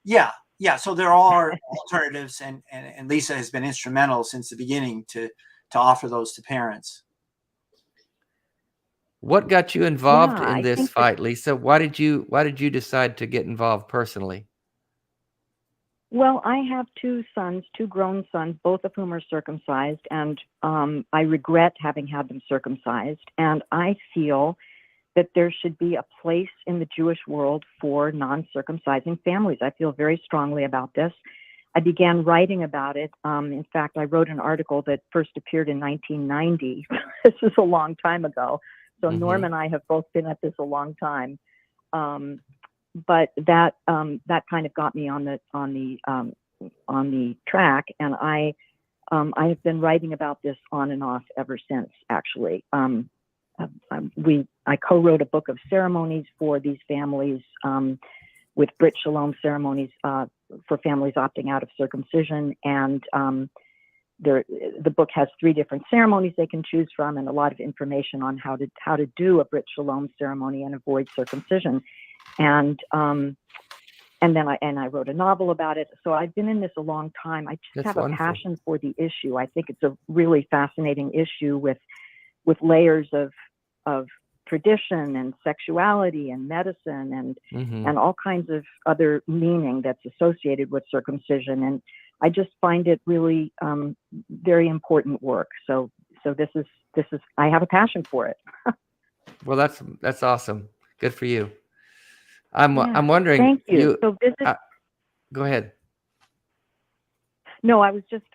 S3: Yeah. So there are alternatives, and Lisa has been instrumental since the beginning to offer those to parents.
S2: What got you involved in this fight, Lisa? Why did you decide to get involved personally?
S5: Well, I have two grown sons, both of whom are circumcised, and I regret having had them circumcised. And I feel that there should be a place in the Jewish world for non-circumcising families. I feel very strongly about this. I began writing about it. In fact, I wrote an article that first appeared in 1990. This is a long time ago. So Norm and I have both been at this a long time. But that kind of got me on the track, and I have been writing about this on and off ever since. Actually, I co-wrote a book of ceremonies for these families with Brit Shalom ceremonies for families opting out of circumcision, and the book has 3 different ceremonies they can choose from, and a lot of information on how to do a Brit Shalom ceremony and avoid circumcision. And then I wrote a novel about it. So I've been in this a long time. I just have a passion for the issue. I think it's a really fascinating issue with layers of tradition and sexuality and medicine and all kinds of other meaning that's associated with circumcision. And I just find it really very important work. So So this is I have a passion for it.
S2: Well, that's awesome. Good for you. I'm
S5: Yeah,
S2: wondering.
S5: Thank you. So this is.
S2: Go ahead.
S5: No, I was just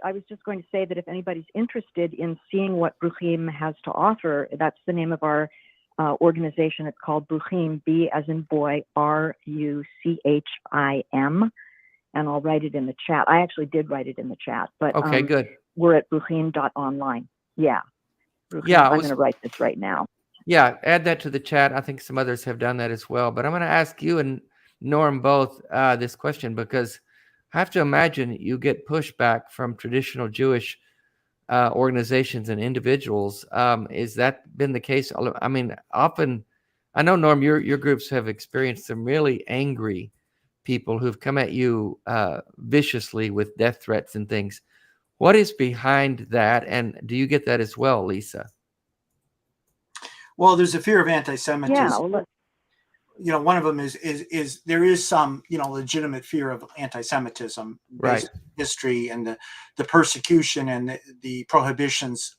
S5: going to say that if anybody's interested in seeing what Bruchim has to offer, that's the name of our organization. It's called Bruchim, B as in boy, RUCHIM, and I'll write it in the chat. I actually did write it in the chat, but
S2: Okay, good.
S5: We're at bruchim.online. Yeah, Bruchim,
S2: Yeah,
S5: I'm going to write this right now.
S2: Yeah, add that to the chat. I think some others have done that as well. But I'm going to ask you and Norm both this question, because I have to imagine you get pushback from traditional Jewish organizations and individuals. Is that been the case? I mean, often, I know, Norm, your groups have experienced some really angry people who've come at you viciously with death threats and things. What is behind that? And do you get that as well, Lisa?
S3: Well, there's a fear of anti-Semitism.
S5: Yeah, well,
S3: one of them is there is some, legitimate fear of anti-Semitism based on history and the persecution and the prohibitions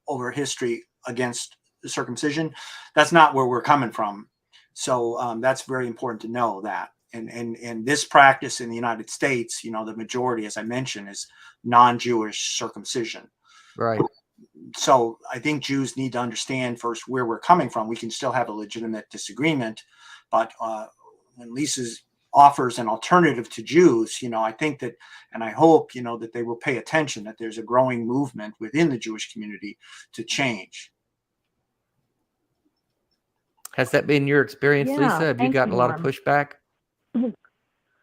S3: over history against the circumcision. That's not where we're coming from. So that's very important to know that. And this practice in the United States, the majority, as I mentioned, is non-Jewish circumcision.
S2: Right.
S3: So I think Jews need to understand first where we're coming from. We can still have a legitimate disagreement, but when Lisa offers an alternative to Jews, I think that, and I hope, that they will pay attention, that there's a growing movement within the Jewish community to change.
S2: Has that been your experience, Lisa? Have you gotten a lot of pushback?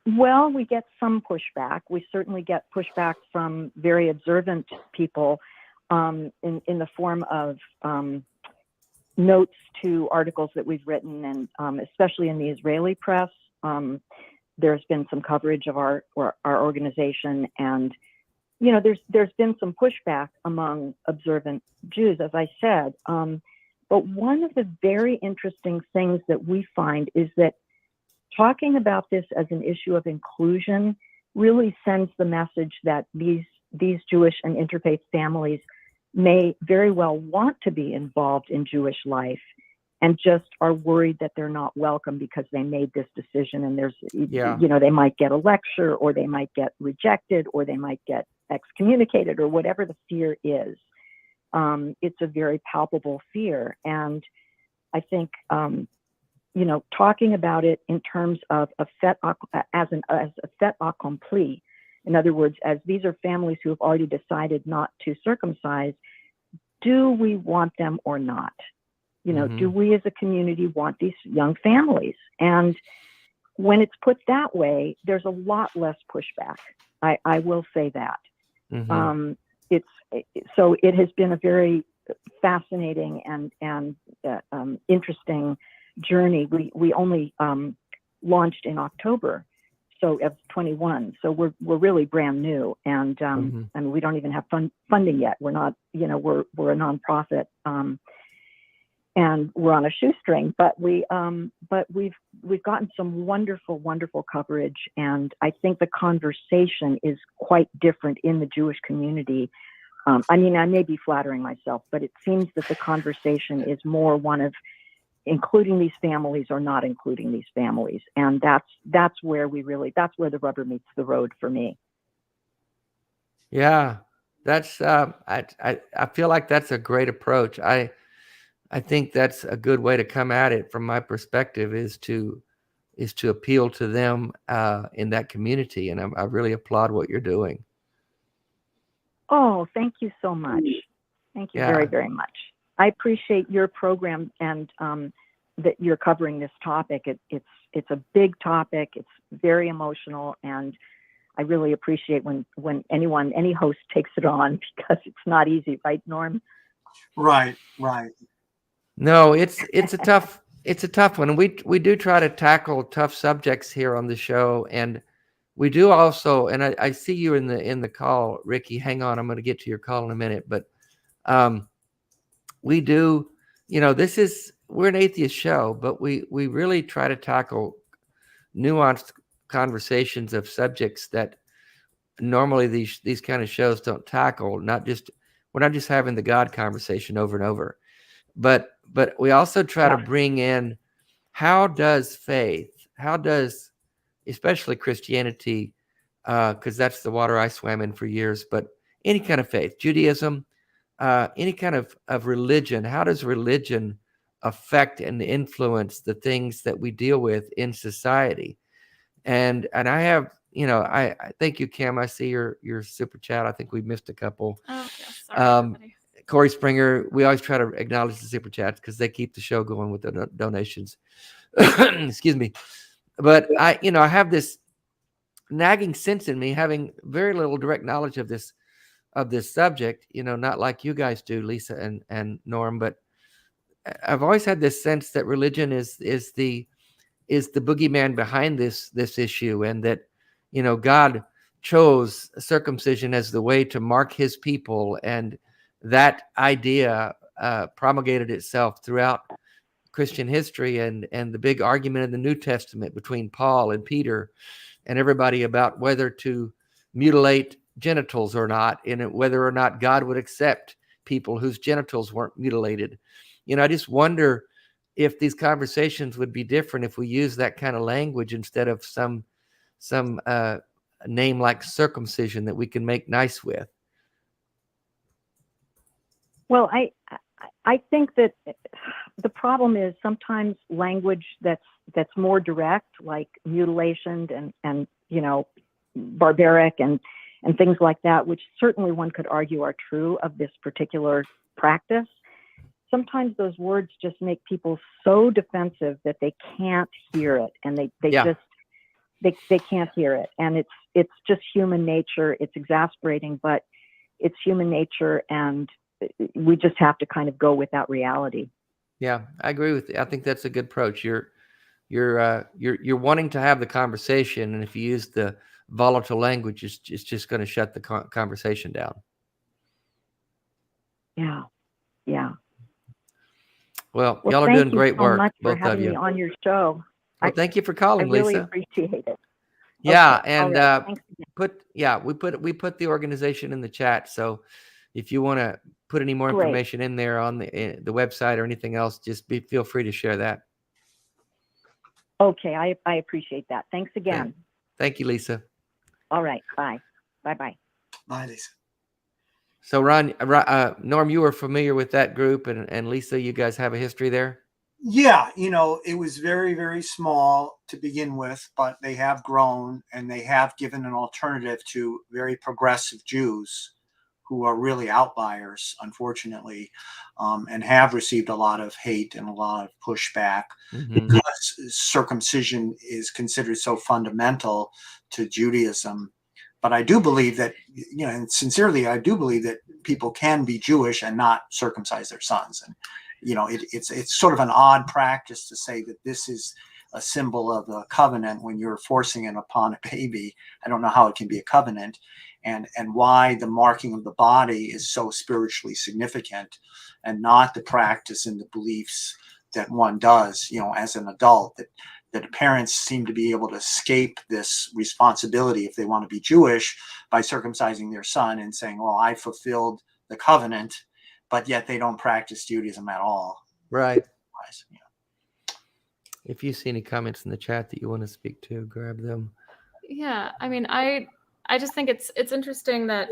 S5: Well, we get some pushback. We certainly get pushback from very observant people in the form of notes to articles that we've written, and especially in the Israeli press. There's been some coverage of our organization, and there's been some pushback among observant Jews, as I said. But one of the very interesting things that we find is that talking about this as an issue of inclusion really sends the message that these Jewish and interfaith families may very well want to be involved in Jewish life and just are worried that they're not welcome because they made this decision, and they might get a lecture, or they might get rejected, or they might get excommunicated, or whatever the fear is. It's a very palpable fear. And I think, talking about it in terms of a fait accompli, in other words, as these are families who have already decided not to circumcise, do we want them or not? Do we as a community want these young families? And when it's put that way, there's a lot less pushback. I will say that. So it has been a very fascinating and interesting journey. We only launched in October, so of 21. So we're really brand new, and and we don't even have funding yet. We're not, we're a nonprofit, and we're on a shoestring. But we've gotten some wonderful coverage, and I think the conversation is quite different in the Jewish community. I mean, I may be flattering myself, but it seems that the conversation is more one of including these families or not including these families. And that's where the rubber meets the road for me.
S2: Yeah, that's, I feel like that's a great approach. I think that's a good way to come at it from my perspective, is to appeal to them in that community. And I really applaud what you're doing.
S5: Oh, thank you so much. Thank you very, very much. I appreciate your program and that you're covering this topic. It's a big topic. It's very emotional, and I really appreciate when any host takes it on, because it's not easy, right, Norm?
S3: Right.
S2: No, it's a tough one. And we do try to tackle tough subjects here on the show, and we do also, and I see you in the call, Ricky. Hang on, I'm going to get to your call in a minute, but we do, we're an atheist show, but we really try to tackle nuanced conversations of subjects that normally these kind of shows don't tackle. Not just, We're not just having the God conversation over and over, but we also try to bring in, how does faith, how does, especially Christianity, because that's the water I swam in for years, but any kind of faith, Judaism, any kind of religion, how does religion affect and influence the things that we deal with in society? And I have, I thank you, Kim. I see your super chat. I think we missed a couple.
S1: Oh, yes. Sorry, everybody.
S2: Corey Springer, we always try to acknowledge the super chats because they keep the show going with the donations. Excuse me. But I have this nagging sense in me, having very little direct knowledge of this subject, not like you guys do, Lisa and Norm, but I've always had this sense that religion is the boogeyman behind this issue, and that, God chose circumcision as the way to mark his people, and that idea promulgated itself throughout Christian history, and the big argument in the New Testament between Paul and Peter and everybody about whether to mutilate genitals or not, and whether or not God would accept people whose genitals weren't mutilated. I just wonder if these conversations would be different if we use that kind of language instead of some name like circumcision that we can make nice with.
S5: Well, I think that the problem is sometimes language that's more direct, like mutilation and barbaric and things like that, which certainly one could argue are true of this particular practice. Sometimes those words just make people so defensive that they can't hear it, and they can't hear it. And it's just human nature. It's exasperating, but it's human nature, and we just have to kind of go with that reality.
S2: Yeah, I agree with you. I think that's a good approach. You're wanting to have the conversation, and if you use the volatile language, it's just going to shut the conversation down.
S5: Yeah.
S2: Well, y'all are doing great work,
S5: much
S2: both
S5: for having
S2: of you.
S5: me on your show.
S2: Well, thank you for calling,
S5: I really
S2: Lisa.
S5: appreciate it.
S2: Yeah,
S5: Okay,
S2: and
S5: right. Thanks again.
S2: we put the organization in the chat. So if you want to put any more information in there on the website or anything else, just feel free to share that.
S5: Okay, I appreciate that. Thanks again.
S2: Thank you, Lisa.
S5: All right, bye. Bye-bye.
S3: Bye, Lisa.
S2: So Norm, you were familiar with that group, and Lisa, you guys have a history there?
S3: Yeah, it was very, very small to begin with, but they have grown, and they have given an alternative to very progressive Jews who are really outliers, unfortunately, and have received a lot of hate and a lot of pushback because circumcision is considered so fundamental to Judaism. But I do believe that, and sincerely, I do believe that people can be Jewish and not circumcise their sons. And, it's sort of an odd practice to say that this is a symbol of a covenant when you're forcing it upon a baby. I don't know how it can be a covenant, and why the marking of the body is so spiritually significant, and not the practice and the beliefs that one does, as an adult, that parents seem to be able to escape this responsibility if they want to be Jewish by circumcising their son and saying, well, I fulfilled the covenant, but yet they don't practice Judaism at all.
S2: Right. If you see any comments in the chat that you want to speak to, grab them.
S1: Yeah, I mean, I just think it's interesting that,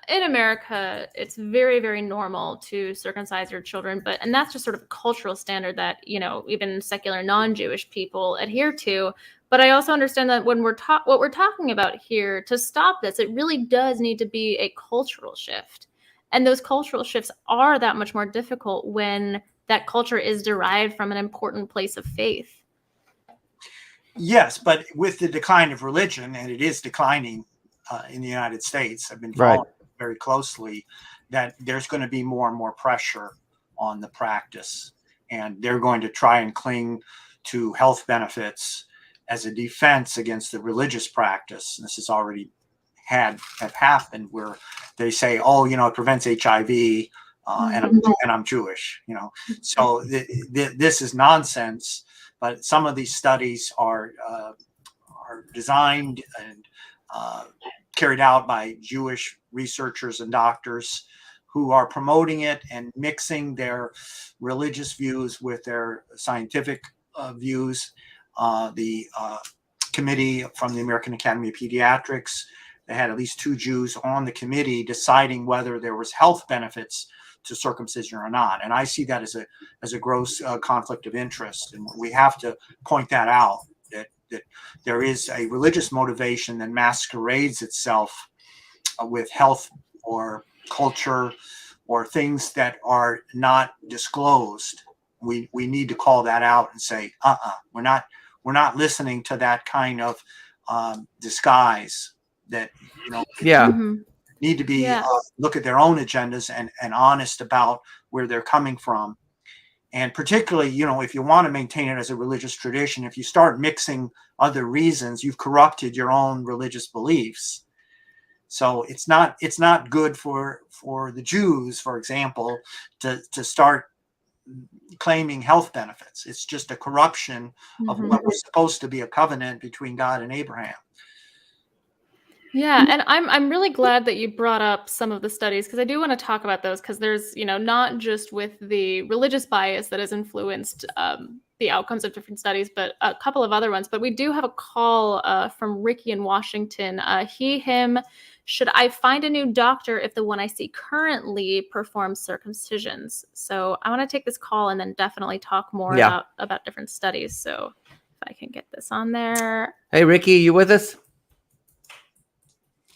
S1: in America, it's very, very normal to circumcise your children, and that's just sort of a cultural standard that, even secular non-Jewish people adhere to. But I also understand that when what we're talking about here, to stop this, it really does need to be a cultural shift. And those cultural shifts are that much more difficult when that culture is derived from an important place of faith.
S3: Yes, but with the decline of religion, and it is declining in the United States, I've been following very closely, that there's going to be more and more pressure on the practice, and they're going to try and cling to health benefits as a defense against the religious practice. And this has already have happened, where they say, oh, it prevents HIV, and I'm Jewish, so this is nonsense. But some of these studies are designed and carried out by Jewish researchers and doctors who are promoting it and mixing their religious views with their scientific views. The committee from the American Academy of Pediatrics, they had at least 2 Jews on the committee deciding whether there was health benefits to circumcision or not. And I see that as a gross conflict of interest. And we have to point that out, that there is a religious motivation that masquerades itself with health or culture or things that are not disclosed. We need to call that out and say, we're not listening to that kind of disguise that,
S2: Yeah.
S3: need to be
S1: Yeah.
S3: look at their own agendas and honest about where they're coming from. And particularly, if you want to maintain it as a religious tradition, if you start mixing other reasons, you've corrupted your own religious beliefs. So it's not good for the Jews, for example, to start claiming health benefits. It's just a corruption of what was supposed to be a covenant between God and Abraham.
S1: Yeah, and I'm really glad that you brought up some of the studies, because I do want to talk about those, because there's, not just with the religious bias that has influenced the outcomes of different studies, but a couple of other ones. But we do have a call from Ricky in Washington. Him, should I find a new doctor if the one I see currently performs circumcisions? So I want to take this call and then definitely talk more about different studies. So if I can get this on there.
S2: Hey, Ricky, you with us?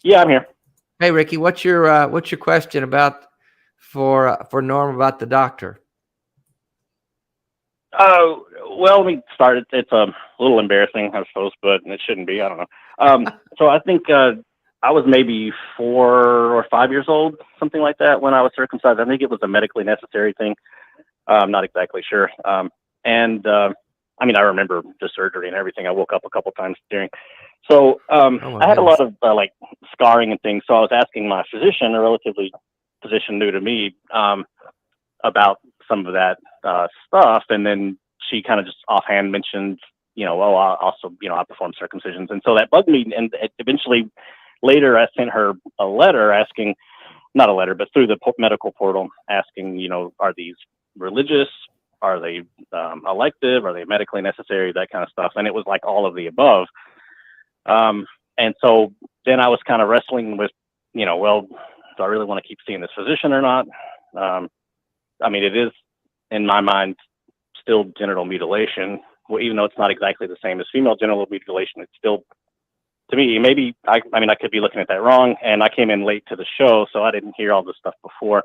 S6: Yeah, I'm here.
S2: Hey, Ricky, what's your question about for Norm about the doctor?
S6: Well, let me start. It's a little embarrassing, I suppose, but it shouldn't be. I don't know. So I think I was maybe 4 or 5 years old, something like that, when I was circumcised. I think it was a medically necessary thing. I'm not exactly sure. I remember the surgery and everything. I woke up a couple times during. So I had a lot of scarring and things. So I was asking my physician, a relatively physician new to me, about some of that stuff. And then she kind of just offhand mentioned, I also, I perform circumcisions. And so that bugged me. And eventually later I sent her a letter asking, not a letter, but through the medical portal asking, are these religious? Are they elective? Are they medically necessary? That kind of stuff. And it was like all of the above. And so then I was kind of wrestling with, well, do I really want to keep seeing this physician or not? It is, in my mind, still genital mutilation. Well, even though it's not exactly the same as female genital mutilation, it's still, to me, maybe, I could be looking at that wrong. And I came in late to the show, so I didn't hear all this stuff before.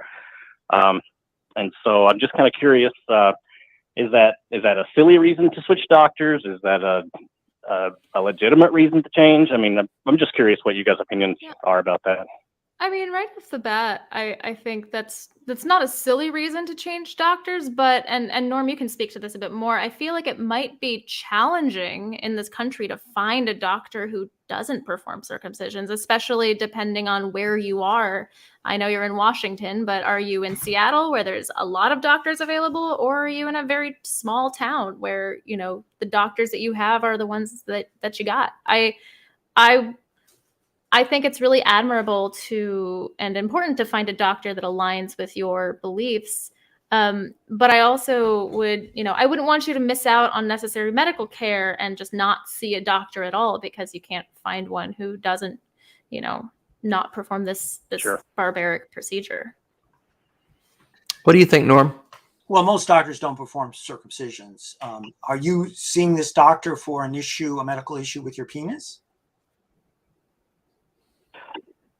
S6: And so I'm just kind of curious, is that a silly reason to switch doctors? Is that a legitimate reason to change? I'm just curious what you guys' opinions are about that.
S1: Right off the bat, I think that's not a silly reason to change doctors, but and Norm, you can speak to this a bit more. I feel like it might be challenging in this country to find a doctor who doesn't perform circumcisions, especially depending on where you are. I know you're in Washington, but are you in Seattle where there's a lot of doctors available, or are you in a very small town where, the doctors that you have are the ones that you got? I think it's really admirable and important to find a doctor that aligns with your beliefs. But I also would, I wouldn't want you to miss out on necessary medical care and just not see a doctor at all because you can't find one who doesn't, not perform this
S6: Sure.
S1: barbaric procedure.
S2: What do you think, Norm?
S3: Well, most doctors don't perform circumcisions. Are you seeing this doctor for a medical issue with your penis?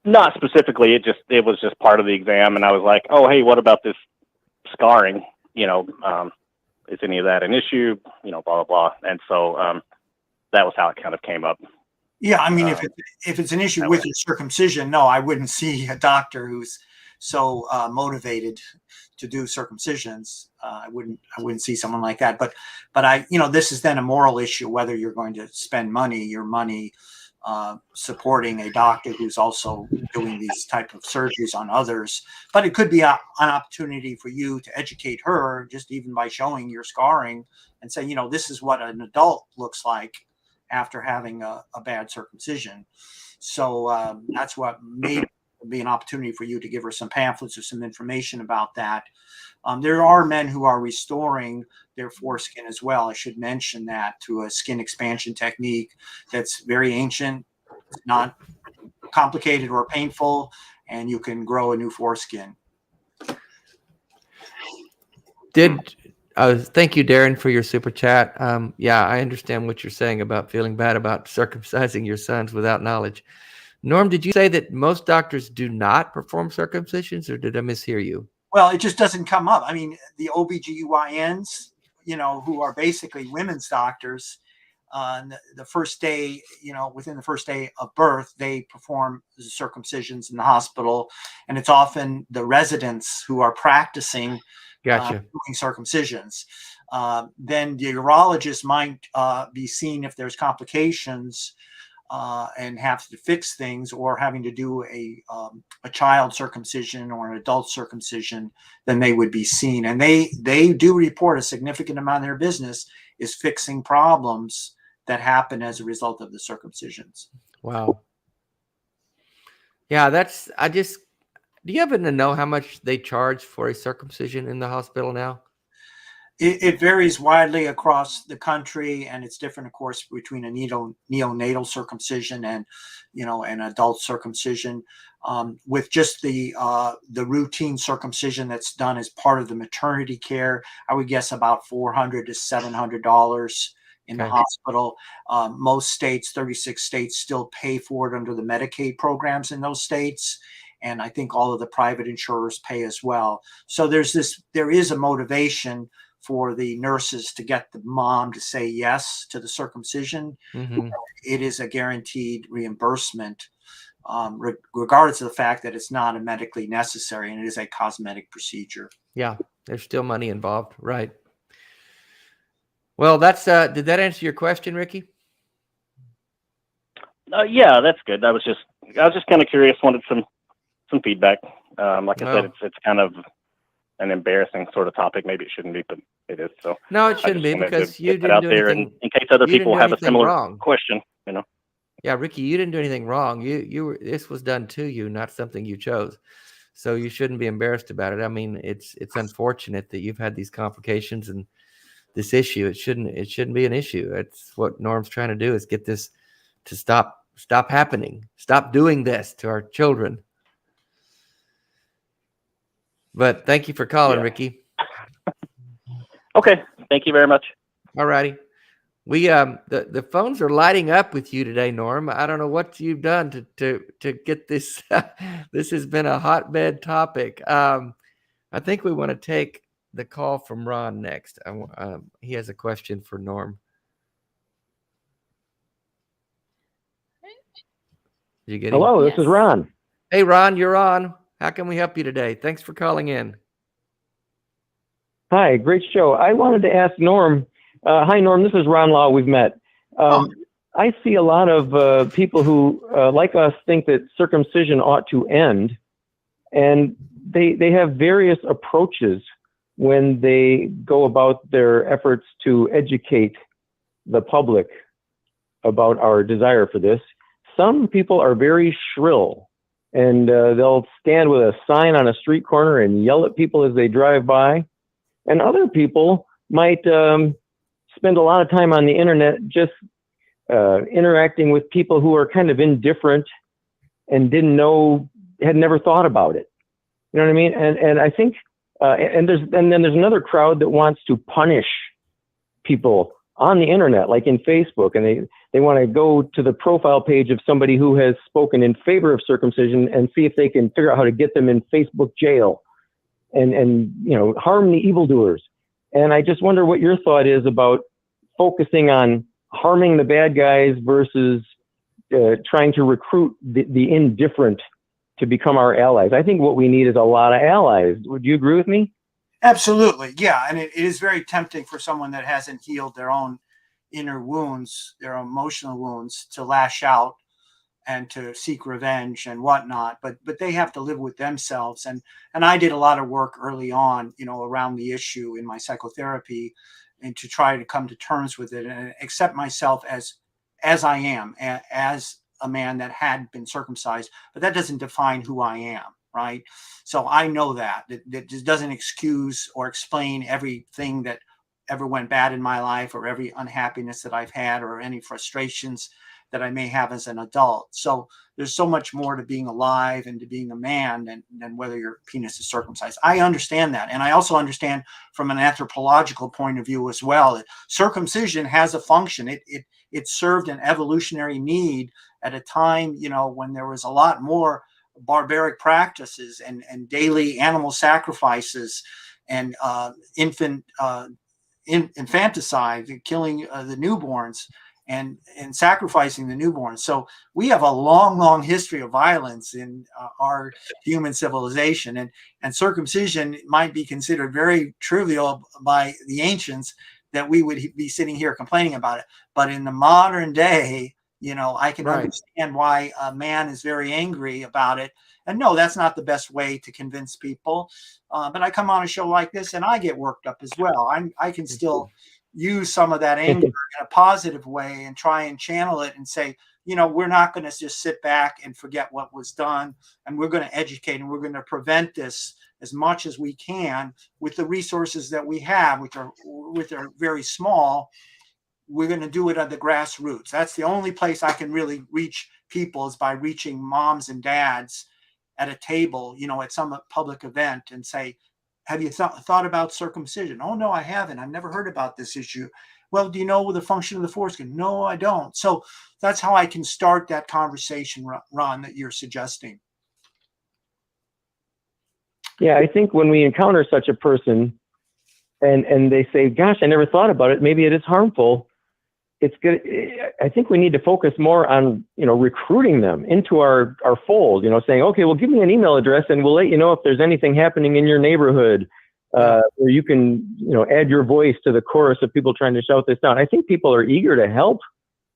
S6: Not specifically. It was just part of the exam, and I was like, oh, hey, what about this scarring? Is any of that an issue? Blah blah blah. And so that was how it kind of came up.
S3: Yeah, if it's an issue with your circumcision, no, I wouldn't see a doctor who's so motivated to do circumcisions. I wouldn't see someone like that. But this is then a moral issue whether you're going to spend your money supporting a doctor who's also doing these type of surgeries on others. But it could be an opportunity for you to educate her, just even by showing your scarring and say, this is what an adult looks like after having a bad circumcision. So that's what made be an opportunity for you to give her some pamphlets or some information about that. There are men who are restoring their foreskin as well. I should mention that, through a skin expansion technique that's very ancient, not complicated or painful, and you can grow a new foreskin.
S2: Thank you, Darren, for your super chat. Yeah, I understand what you're saying about feeling bad about circumcising your sons without knowledge. Norm, did you say that most doctors do not perform circumcisions, or did I mishear you?
S3: Well, it just doesn't come up. I mean, the OBGYNs, who are basically women's doctors, the first day, within the first day of birth, they perform circumcisions in the hospital. And it's often the residents who are practicing
S2: Gotcha.
S3: doing circumcisions. Then the urologist might be seeing if there's complications and have to fix things, or having to do a child circumcision or an adult circumcision, then they would be seen. And they do report a significant amount of their business is fixing problems that happen as a result of the circumcisions.
S2: Wow. Yeah, do you happen to know how much they charge for a circumcision in the hospital now?
S3: It varies widely across the country, and it's different, of course, between a neonatal circumcision and, an adult circumcision. With just the routine circumcision that's done as part of the maternity care, I would guess about $400 to $700 in the hospital. Most states, 36 states, still pay for it under the Medicaid programs in those states. And I think all of the private insurers pay as well. So there is a motivation for the nurses to get the mom to say yes to the circumcision.
S2: Mm-hmm.
S3: It is a guaranteed reimbursement, regardless of the fact that it's not medically necessary, and it is a cosmetic procedure.
S2: Yeah, there's still money involved, right? Well, did that answer your question, Ricky?
S6: Yeah, that's good. I was just kind of curious, wanted some feedback. Like I said, it's kind of an embarrassing sort of topic. Maybe it shouldn't be, but it is. So
S2: no, it shouldn't be, because you didn't
S6: out
S2: do
S6: there
S2: anything.
S6: in case other people have a similar
S2: wrong.
S6: question.
S2: Yeah, Ricky, you didn't do anything wrong. This was done to you, not something you chose. So you shouldn't be embarrassed about it. I mean, it's unfortunate that you've had these complications and this issue. It shouldn't be an issue. It's what Norm's trying to do, is get this to stop happening. Stop doing this to our children. But thank you for calling, Ricky.
S6: Okay. Thank you very much.
S2: All righty. We the phones are lighting up with you today, Norm. I don't know what you've done to get this. This has been a hotbed topic. I think we want to take the call from Ron next. He has a question for Norm. Did you get him?
S7: Hello, this is Ron.
S2: Hey, Ron, you're on. How can we help you today? Thanks for calling in.
S7: Hi, great show. I wanted to ask Norm. Hi, Norm. This is Ron Law. We've met. I see a lot of people who, like us, think that circumcision ought to end, and they have various approaches when they go about their efforts to educate the public about our desire for this. Some people are very shrill, and they'll stand with a sign on a street corner and yell at people as they drive by. And other people might spend a lot of time on the internet just interacting with people who are kind of indifferent and had never thought about it. You know what I mean? And I think, and then there's another crowd that wants to punish people on the internet, like in Facebook, and they want to go to the profile page of somebody who has spoken in favor of circumcision and see if they can figure out how to get them in Facebook jail and harm the evildoers. And I just wonder what your thought is about focusing on harming the bad guys versus trying to recruit the indifferent to become our allies. I think what we need is a lot of allies. Would you agree with me?
S3: Absolutely. Yeah. And it is very tempting for someone that hasn't healed their own inner wounds, their emotional wounds, to lash out and to seek revenge and whatnot. But they have to live with themselves. And I did a lot of work early on, around the issue in my psychotherapy, and to try to come to terms with it and accept myself as I am, as a man that had been circumcised, but that doesn't define who I am, right? So I know that just doesn't excuse or explain everything that ever went bad in my life, or every unhappiness that I've had, or any frustrations that I may have as an adult. So there's so much more to being alive and to being a man than whether your penis is circumcised. I understand that. And I also understand from an anthropological point of view as well, that circumcision has a function. It served an evolutionary need at a time, when there was a lot more barbaric practices and daily animal sacrifices and infanticide, killing the newborns and sacrificing the newborns. So we have a long history of violence in our human civilization, and circumcision might be considered very trivial by the ancients, that we would be sitting here complaining about it. But in the modern day, I can understand why a man is very angry about it. And no, that's not the best way to convince people. But I come on a show like this and I get worked up as well. I can still use some of that anger in a positive way and try and channel it and say, we're not going to just sit back and forget what was done, and we're going to educate, and we're going to prevent this as much as we can with the resources that we have, which are very small. We're going to do it at the grassroots. That's the only place I can really reach people, is by reaching moms and dads at a table, at some public event, and say, have you thought about circumcision? Oh, no, I haven't. I've never heard about this issue. Well, do you know the function of the foreskin? No, I don't. So that's how I can start that conversation, Ron, that you're suggesting.
S7: Yeah, I think when we encounter such a person and they say, gosh, I never thought about it, maybe it is harmful, it's good. I think we need to focus more on, recruiting them into our fold, saying, okay, well, give me an email address and we'll let you know if there's anything happening in your neighborhood, where you can, add your voice to the chorus of people trying to shout this down. I think people are eager to help.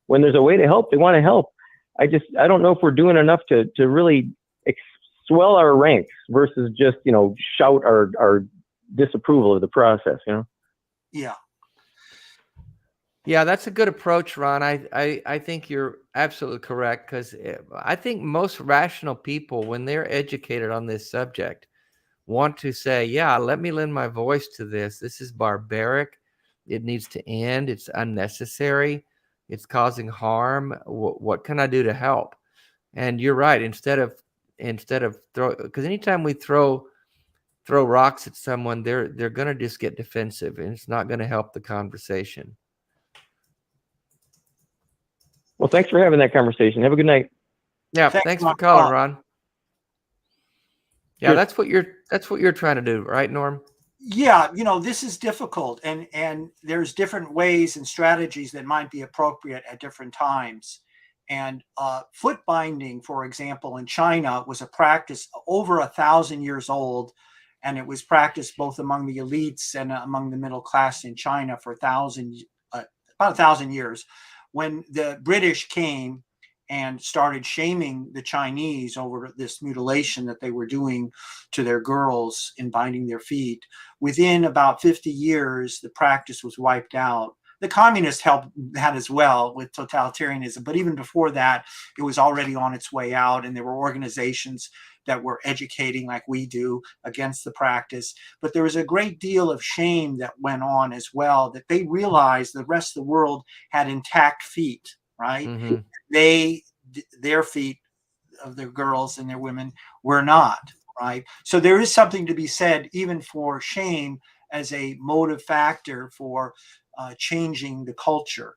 S7: When there's a way to help, they want to help. I don't know if we're doing enough to really swell our ranks versus just, shout our disapproval of the process,
S3: Yeah.
S2: Yeah, that's a good approach, Ron. I think you're absolutely correct, because I think most rational people, when they're educated on this subject, want to say, yeah, let me lend my voice to this. This is barbaric. It needs to end. It's unnecessary. It's causing harm. What can I do to help? And you're right. Instead of because anytime we throw rocks at someone, they're going to just get defensive, and it's not going to help the conversation.
S7: Well, thanks for having that conversation. Have a good night.
S2: Yeah, thanks for calling, Ron. Yeah, that's what you're trying to do, right, Norm?
S3: Yeah, this is difficult, and there's different ways and strategies that might be appropriate at different times. And foot binding, for example, in China was a practice over 1,000 years old, and it was practiced both among the elites and among the middle class in China for about 1,000 years. When the British came and started shaming the Chinese over this mutilation that they were doing to their girls in binding their feet, within about 50 years, the practice was wiped out. The communists helped that as well with totalitarianism, but even before that, it was already on its way out, and there were organizations that were educating, like we do, against the practice. But there was a great deal of shame that went on as well, that they realized the rest of the world had intact feet, right? Mm-hmm. Their feet of their girls and their women were not, right? So there is something to be said even for shame as a motive factor for changing the culture.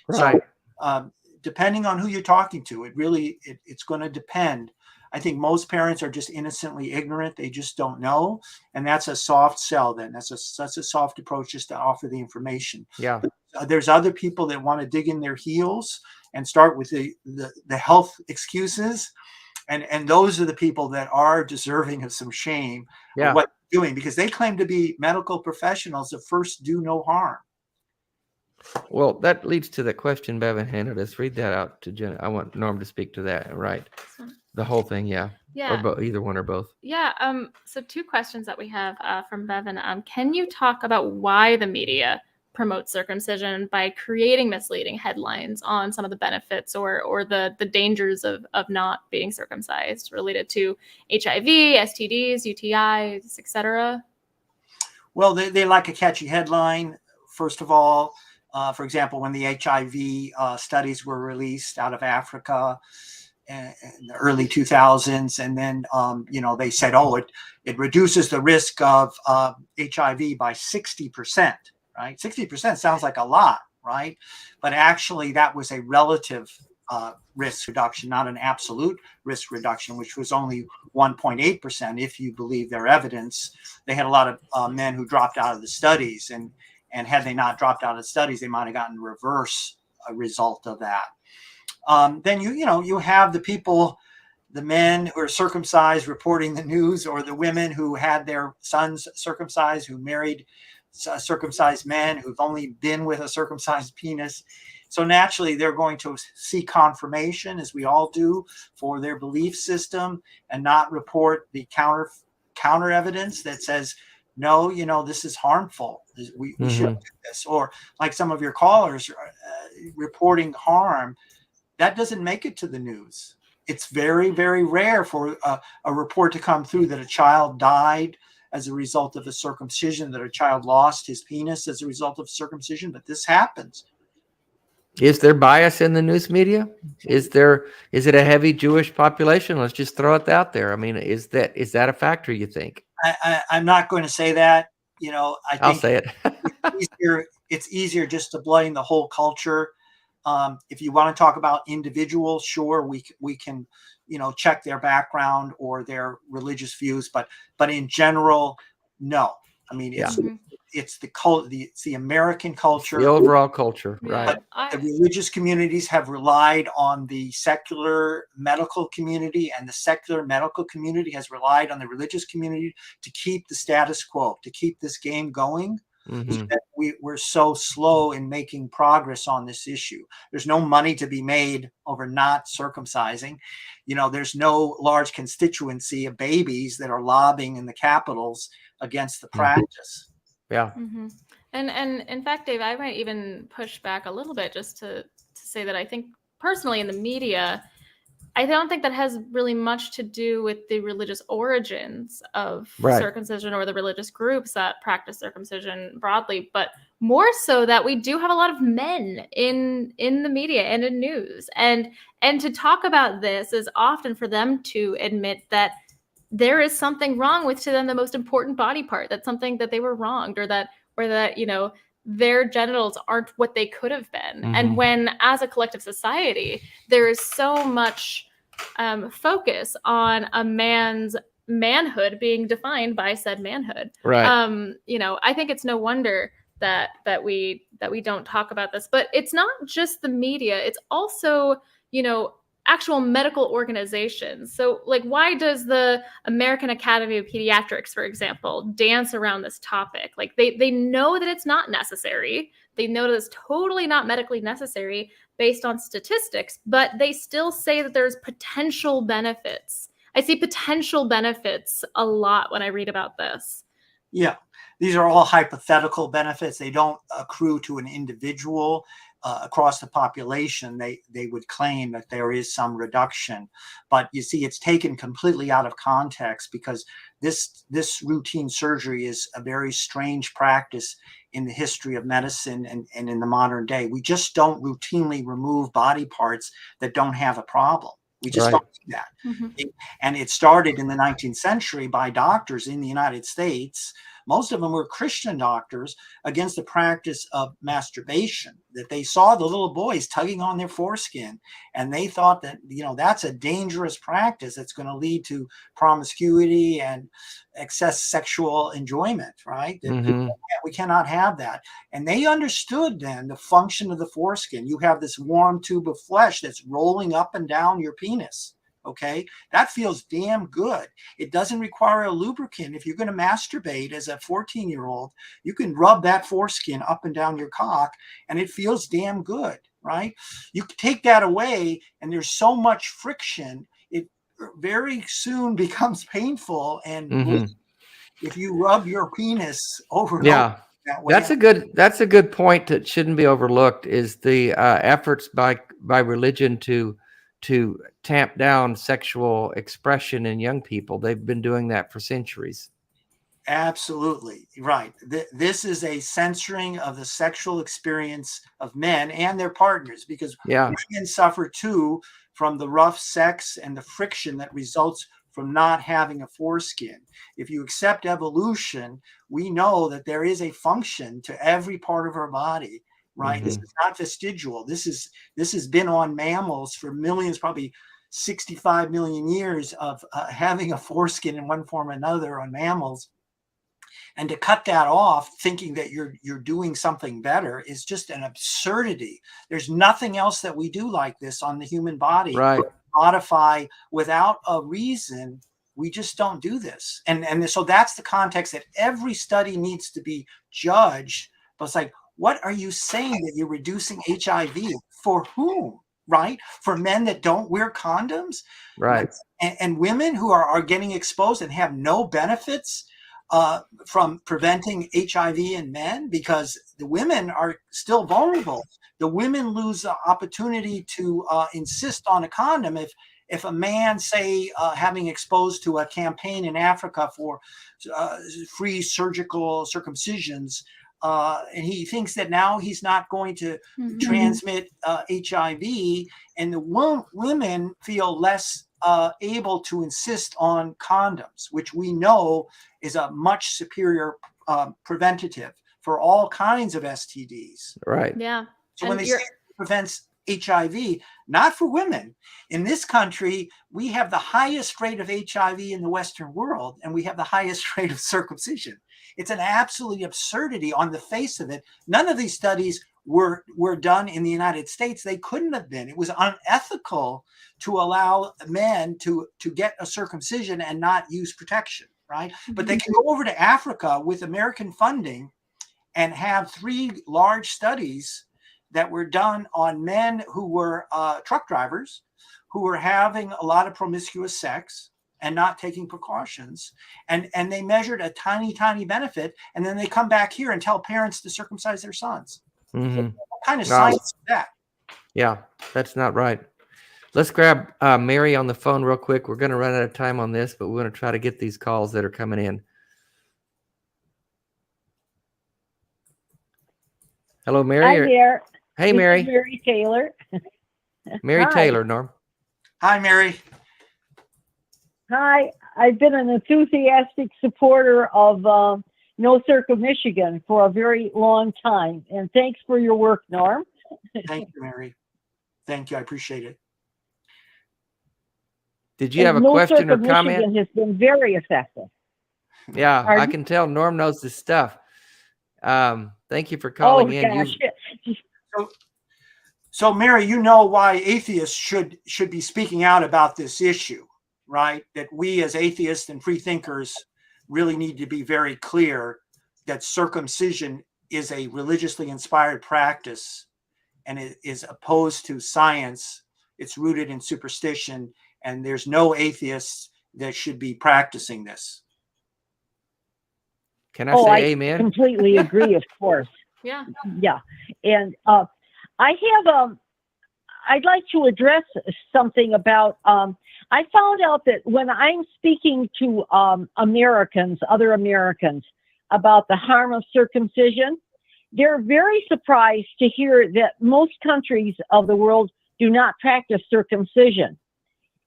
S3: Right. So depending on who you're talking to, it's going to depend. I think most parents are just innocently ignorant. They just don't know. And that's a soft sell then. That's a soft approach, just to offer the information.
S2: Yeah.
S3: But there's other people that want to dig in their heels and start with the health excuses. And those are the people that are deserving of some shame of what they're doing, because they claim to be medical professionals that first do no harm.
S2: Well, that leads to the question Bevan handed us. Read that out to Jen. I want Norm to speak to that, right? The whole thing, yeah. Or either one or both.
S1: Yeah. So 2 questions that we have from Bevan. Can you talk about why the media promote circumcision by creating misleading headlines on some of the benefits or the dangers of not being circumcised related to HIV, STDs, UTIs, etc.?
S3: Well, they like a catchy headline. First of all, for example, when the HIV studies were released out of Africa in the early 2000s, and then they said, oh, it reduces the risk of HIV by 60%, right? 60% sounds like a lot, right? But actually that was a relative risk reduction, not an absolute risk reduction, which was only 1.8%. If you believe their evidence, they had a lot of men who dropped out of the studies, and had they not dropped out of the studies, they might have gotten reverse result of that. Then you have the people, the men who are circumcised reporting the news, or the women who had their sons circumcised, who married circumcised men who've only been with a circumcised penis. So naturally, they're going to seek confirmation, as we all do, for their belief system, and not report the counter evidence that says, no, this is harmful. We shouldn't do this. Or like some of your callers reporting harm, that doesn't make it to the news. It's very, very rare for a report to come through that a child died as a result of a circumcision, that a child lost his penis as a result of circumcision, but this happens.
S2: Is there bias in the news media? Is it a heavy Jewish population? Let's just throw it out there. I mean, is that a factor, you think?
S3: I'm not going to say that. I think
S2: I'll say it.
S3: it's easier just to blame the whole culture. If you want to talk about individuals, sure, we can, check their background or their religious views, but in general, no. I mean, it's the American culture,
S2: the overall culture, right?
S3: The religious communities have relied on the secular medical community, and the secular medical community has relied on the religious community to keep the status quo, to keep this game going. We're so slow in making progress on this issue. There's no money to be made over not circumcising. There's no large constituency of babies that are lobbying in the capitals against the practice.
S2: Yeah.
S1: And in fact, Dave, I might even push back a little bit just to say that I think personally in the media, I don't think that has really much to do with the religious origins of circumcision or the religious groups that practice circumcision broadly, but more so that we do have a lot of men in the media and in news. And to talk about this is often for them to admit that there is something wrong with, to them, the most important body part. That's something that they were wronged, or that their genitals aren't what they could have been. And when, as a collective society, there is so much focus on a man's manhood being defined by said manhood,
S2: right?
S1: I think it's no wonder that we don't talk about this. But it's not just the media; it's also actual medical organizations. So why does the American Academy of Pediatrics, for example, dance around this topic? They know that it's not necessary. They know that it's totally not medically necessary based on statistics, but they still say that there's potential benefits. I see potential benefits a lot when I read about this.
S3: Yeah, these are all hypothetical benefits. They don't accrue to an individual. Across the population, they would claim that there is some reduction, but you see, it's taken completely out of context, because this routine surgery is a very strange practice in the history of medicine and in the modern day. We just don't routinely remove body parts that don't have a problem. We just don't do that. And it started in the 19th century by doctors in the United States. Most of them were Christian doctors, against the practice of masturbation, that they saw the little boys tugging on their foreskin, and they thought that, that's a dangerous practice that's going to lead to promiscuity and excess sexual enjoyment, right? We cannot have that. And they understood then the function of the foreskin. You have this warm tube of flesh that's rolling up and down your penis. Okay, that feels damn good. It doesn't require a lubricant. If you're going to masturbate as a 14-year-old, you can rub that foreskin up and down your cock, and it feels damn good, right? You take that away, and there's so much friction, it very soon becomes painful. And if you rub your penis over and over, that way.
S2: That's a good point that shouldn't be overlooked, is the efforts by religion to tamp down sexual expression in young people. They've been doing that for centuries.
S3: Absolutely right. This is a censoring of the sexual experience of men and their partners, because women suffer too from the rough sex and the friction that results from not having a foreskin. If you accept evolution, we know that there is a function to every part of our body, right?
S2: Mm-hmm.
S3: This is not vestigial. This has been on mammals for millions, probably 65 million years of having a foreskin in one form or another on mammals. And to cut that off, thinking that you're doing something better, is just an absurdity. There's nothing else that we do like this on the human body.
S2: Right.
S3: Modify without a reason. We just don't do this. And so that's the context that every study needs to be judged. But it's like, what are you saying that you're reducing HIV? For whom? Right? For men that don't wear condoms?
S2: Right.
S3: And women who are getting exposed and have no benefits from preventing HIV in men, because the women are still vulnerable. The women lose the opportunity to insist on a condom if a man, say, having exposed to a campaign in Africa for free surgical circumcisions, and he thinks that now he's not going to transmit HIV, and the women feel less able to insist on condoms, which we know is a much superior preventative for all kinds of STDs.
S2: Right.
S1: Yeah.
S3: So when they say it prevents HIV, not for women. In this country, we have the highest rate of HIV in the Western world, and we have the highest rate of circumcision. It's an absolute absurdity on the face of it. None of these studies were done in the United States. They couldn't have been. It was unethical to allow men to get a circumcision and not use protection, right? But they can go over to Africa with American funding and have 3 large studies that were done on men who were truck drivers, who were having a lot of promiscuous sex and not taking precautions. And they measured a tiny, tiny benefit. And then they come back here and tell parents to circumcise their sons.
S2: Mm-hmm.
S3: What kind of science is that?
S2: Yeah, that's not right. Let's grab Mary on the phone real quick. We're going to run out of time on this, but we're going to try to get these calls that are coming in. Hello, Mary.
S8: Hi there.
S2: Hey, Mary.
S8: Mary Taylor.
S2: Mary
S8: Hi.
S2: Taylor, Norm.
S3: Hi, Mary.
S8: Hi. I've been an enthusiastic supporter of No Circum Michigan for a very long time. And thanks for your work, Norm.
S3: Thank you, Mary. Thank you. I appreciate it.
S2: Did you have a question or comment?
S8: Michigan has been very effective.
S2: Yeah,
S8: Pardon?
S2: I can tell Norm knows this stuff. Thank you for calling in.
S8: Gosh.
S3: So, Mary, you know why atheists should be speaking out about this issue, right? That we as atheists and free thinkers really need to be very clear that circumcision is a religiously inspired practice, and it is opposed to science. It's rooted in superstition, and there's no atheists that should be practicing this.
S2: Can I say
S8: I
S2: amen?
S8: completely agree, of course.
S1: Yeah.
S8: Yeah. And I'd like to address something about, I found out that when I'm speaking to other Americans, about the harm of circumcision, they're very surprised to hear that most countries of the world do not practice circumcision.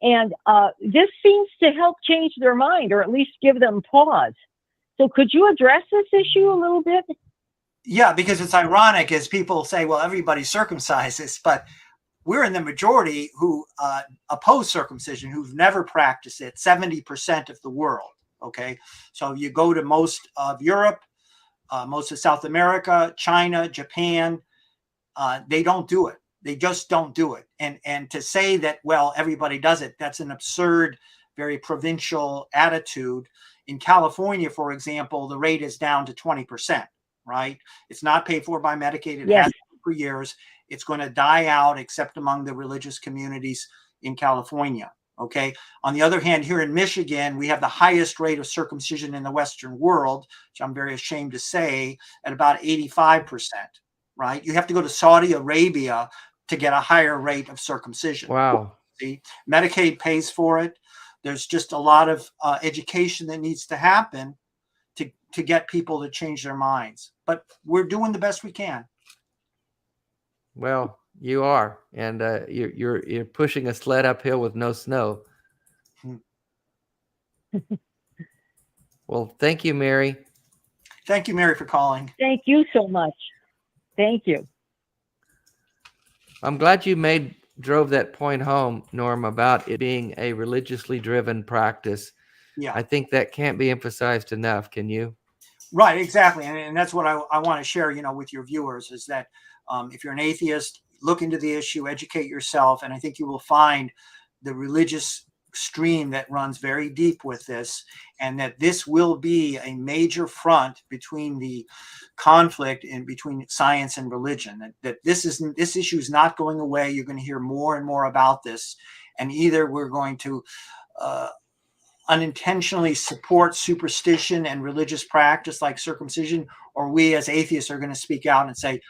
S8: And this seems to help change their mind, or at least give them pause. So could you address this issue a little bit?
S3: Yeah, because it's ironic as people say, well, everybody circumcises, but we're in the majority who oppose circumcision, who've never practiced it, 70% of the world, okay? So you go to most of Europe, most of South America, China, Japan, they don't do it. They just don't do it. And to say that, well, everybody does it, that's an absurd, very provincial attitude. In California, for example, the rate is down to 20%, right? It's not paid for by Medicaid. It has been for years. It's going to die out, except among the religious communities in California. Okay. On the other hand, here in Michigan, we have the highest rate of circumcision in the Western world, which I'm very ashamed to say, at about 85%, right? You have to go to Saudi Arabia to get a higher rate of circumcision.
S2: Wow.
S3: See, Medicaid pays for it. There's just a lot of education that needs to happen to get people to change their minds. But we're doing the best we can.
S2: Well, you are, and you're pushing a sled uphill with no snow. Well, thank you, Mary.
S3: Thank you, Mary, for calling.
S8: Thank you so much. Thank you.
S2: I'm glad you drove that point home, Norm, about it being a religiously driven practice.
S3: Yeah,
S2: I think that can't be emphasized enough. Can you?
S3: right, exactly. And that's what I want to share, with your viewers is that if you're an atheist, look into the issue, educate yourself. And I think you will find the religious stream that runs very deep with this, and that this will be a major front between the conflict in between science and religion, that this issue is not going away. You're going to hear more and more about this. And either we're going to unintentionally support superstition and religious practice like circumcision, or we as atheists are going to speak out and say,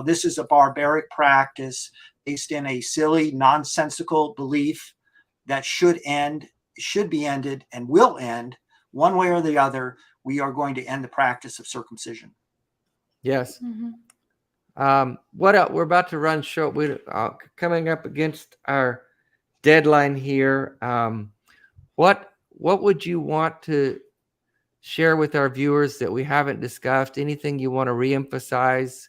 S3: this is a barbaric practice based in a silly, nonsensical belief that should be ended, and will end one way or the other. We are going to end the practice of circumcision.
S2: Yes.
S1: Mm-hmm.
S2: What else? We're about to run short. We're coming up against our deadline here. What would you want to share with our viewers that we haven't discussed? Anything you want to reemphasize?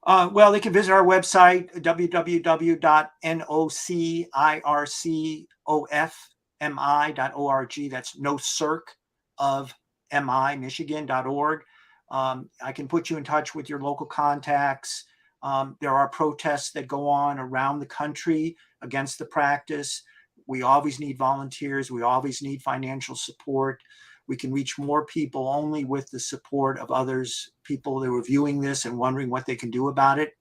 S3: Well, they can visit our website, www.nocircofmi.org. That's no circ of mi, Michigan.org. I can put you in touch with your local contacts. There are protests that go on around the country against the practice. We always need volunteers. We always need financial support. We can reach more people only with the support of others, people that are viewing this and wondering what they can do about it.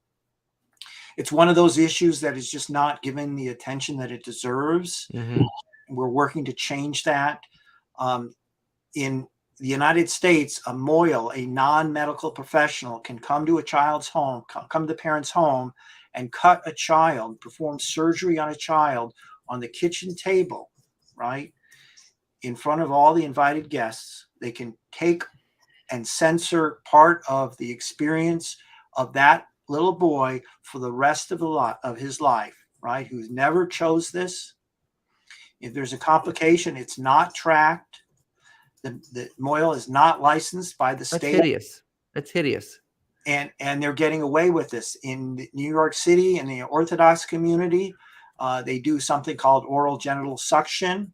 S3: It's one of those issues that is just not given the attention that it deserves.
S2: Mm-hmm.
S3: We're working to change that. In the United States, a mohel, a non-medical professional, can come to a child's home, come to the parent's home, and cut a child, perform surgery on a child on the kitchen table, right? In front of all the invited guests. They can take and censor part of the experience of that little boy for the rest of his life, right? Who's never chose this. If there's a complication, it's not tracked. The mohel is not licensed by the state.
S2: That's hideous. That's hideous.
S3: And they're getting away with this in New York City, in the Orthodox community. They do something called oral genital suction.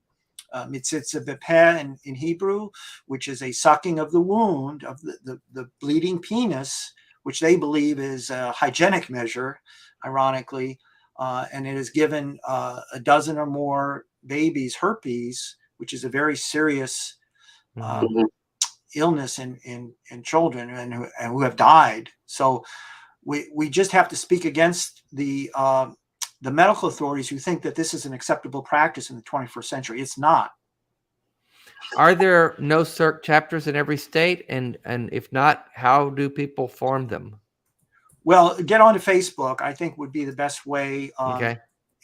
S3: Mitzitza bepeh in Hebrew, which is a sucking of the wound of the bleeding penis, which they believe is a hygienic measure, ironically. And it has given a dozen or more babies herpes, which is a very serious illness in children and who have died. So we just have to speak against the medical authorities who think that this is an acceptable practice in the 21st century. It's not.
S2: Are there no circ chapters in every state? And if not, how do people form them?
S3: Well, get onto Facebook, I think, would be the best way.
S2: Okay.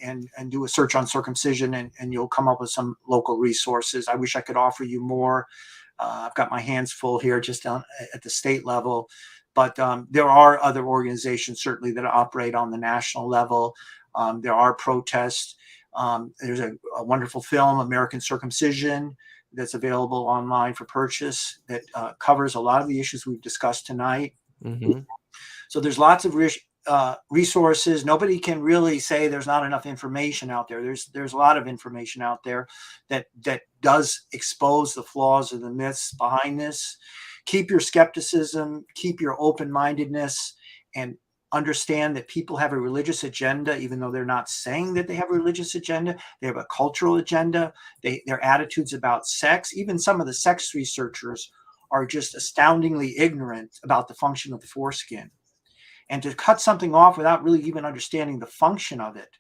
S3: And do a search on circumcision, and you'll come up with some local resources. I wish I could offer you more. I've got my hands full here just at the state level. But there are other organizations certainly that operate on the national level. There are protests. There's a wonderful film, American Circumcision, that's available online for purchase that covers a lot of the issues we've discussed tonight.
S2: Mm-hmm.
S3: So there's lots of resources. Nobody can really say there's not enough information out there. There's a lot of information out there that does expose the flaws of the myths behind this. Keep your skepticism, keep your open-mindedness, and understand that people have a religious agenda, even though they're not saying that they have a religious agenda. They have a cultural agenda. Their attitudes about sex, even some of the sex researchers are just astoundingly ignorant about the function of the foreskin. And to cut something off without really even understanding the function of it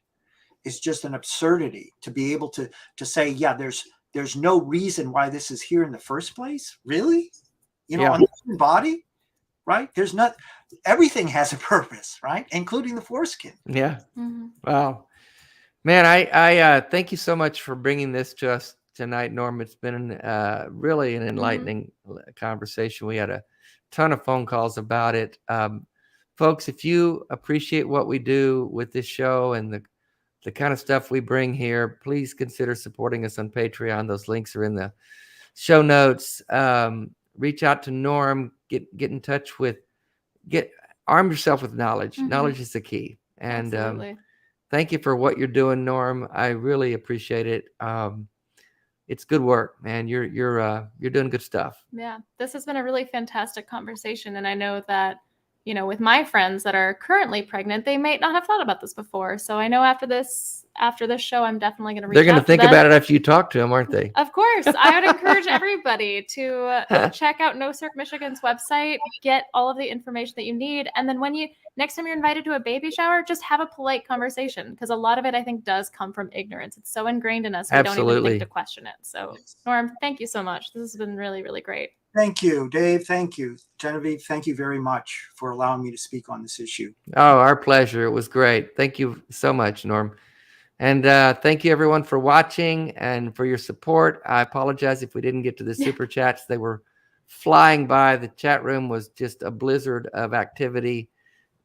S3: is just an absurdity. To be able to say, yeah, there's no reason why this is here in the first place. Really? On the human body, right? There's not, everything has a purpose, right? Including the foreskin.
S2: Yeah. Mm-hmm. Wow. Man, I thank you so much for bringing this to us tonight, Norm. It's been really an enlightening conversation. We had a ton of phone calls about it. Folks, if you appreciate what we do with this show and the kind of stuff we bring here, please consider supporting us on Patreon. Those links are in the show notes. Reach out to Norm, get in touch with, arm yourself with knowledge. Mm-hmm. Knowledge is the key. And thank you for what you're doing, Norm. I really appreciate it. It's good work, man. You're doing good stuff.
S1: Yeah, this has been a really fantastic conversation. And I know that, with my friends that are currently pregnant, they might not have thought about this before. So I know after this show, I'm definitely going to reach out.
S2: They're going to think about it after you talk to them, aren't they?
S1: Of course. I would encourage everybody to check out No Circ Michigan's website, get all of the information that you need. And then next time you're invited to a baby shower, just have a polite conversation, because a lot of it, I think, does come from ignorance. It's so ingrained in us. We don't even think to question it. So Norm, thank you so much. This has been really, really great.
S3: Thank you, Dave. Thank you, Genevieve. Thank you very much for allowing me to speak on this issue.
S2: Oh, our pleasure. It was great. Thank you so much, Norm. And thank you, everyone, for watching and for your support. I apologize if we didn't get to the super chats. They were flying by. The chat room was just a blizzard of activity.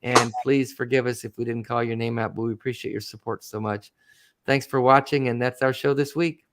S2: And please forgive us if we didn't call your name out, but we appreciate your support so much. Thanks for watching, and that's our show this week.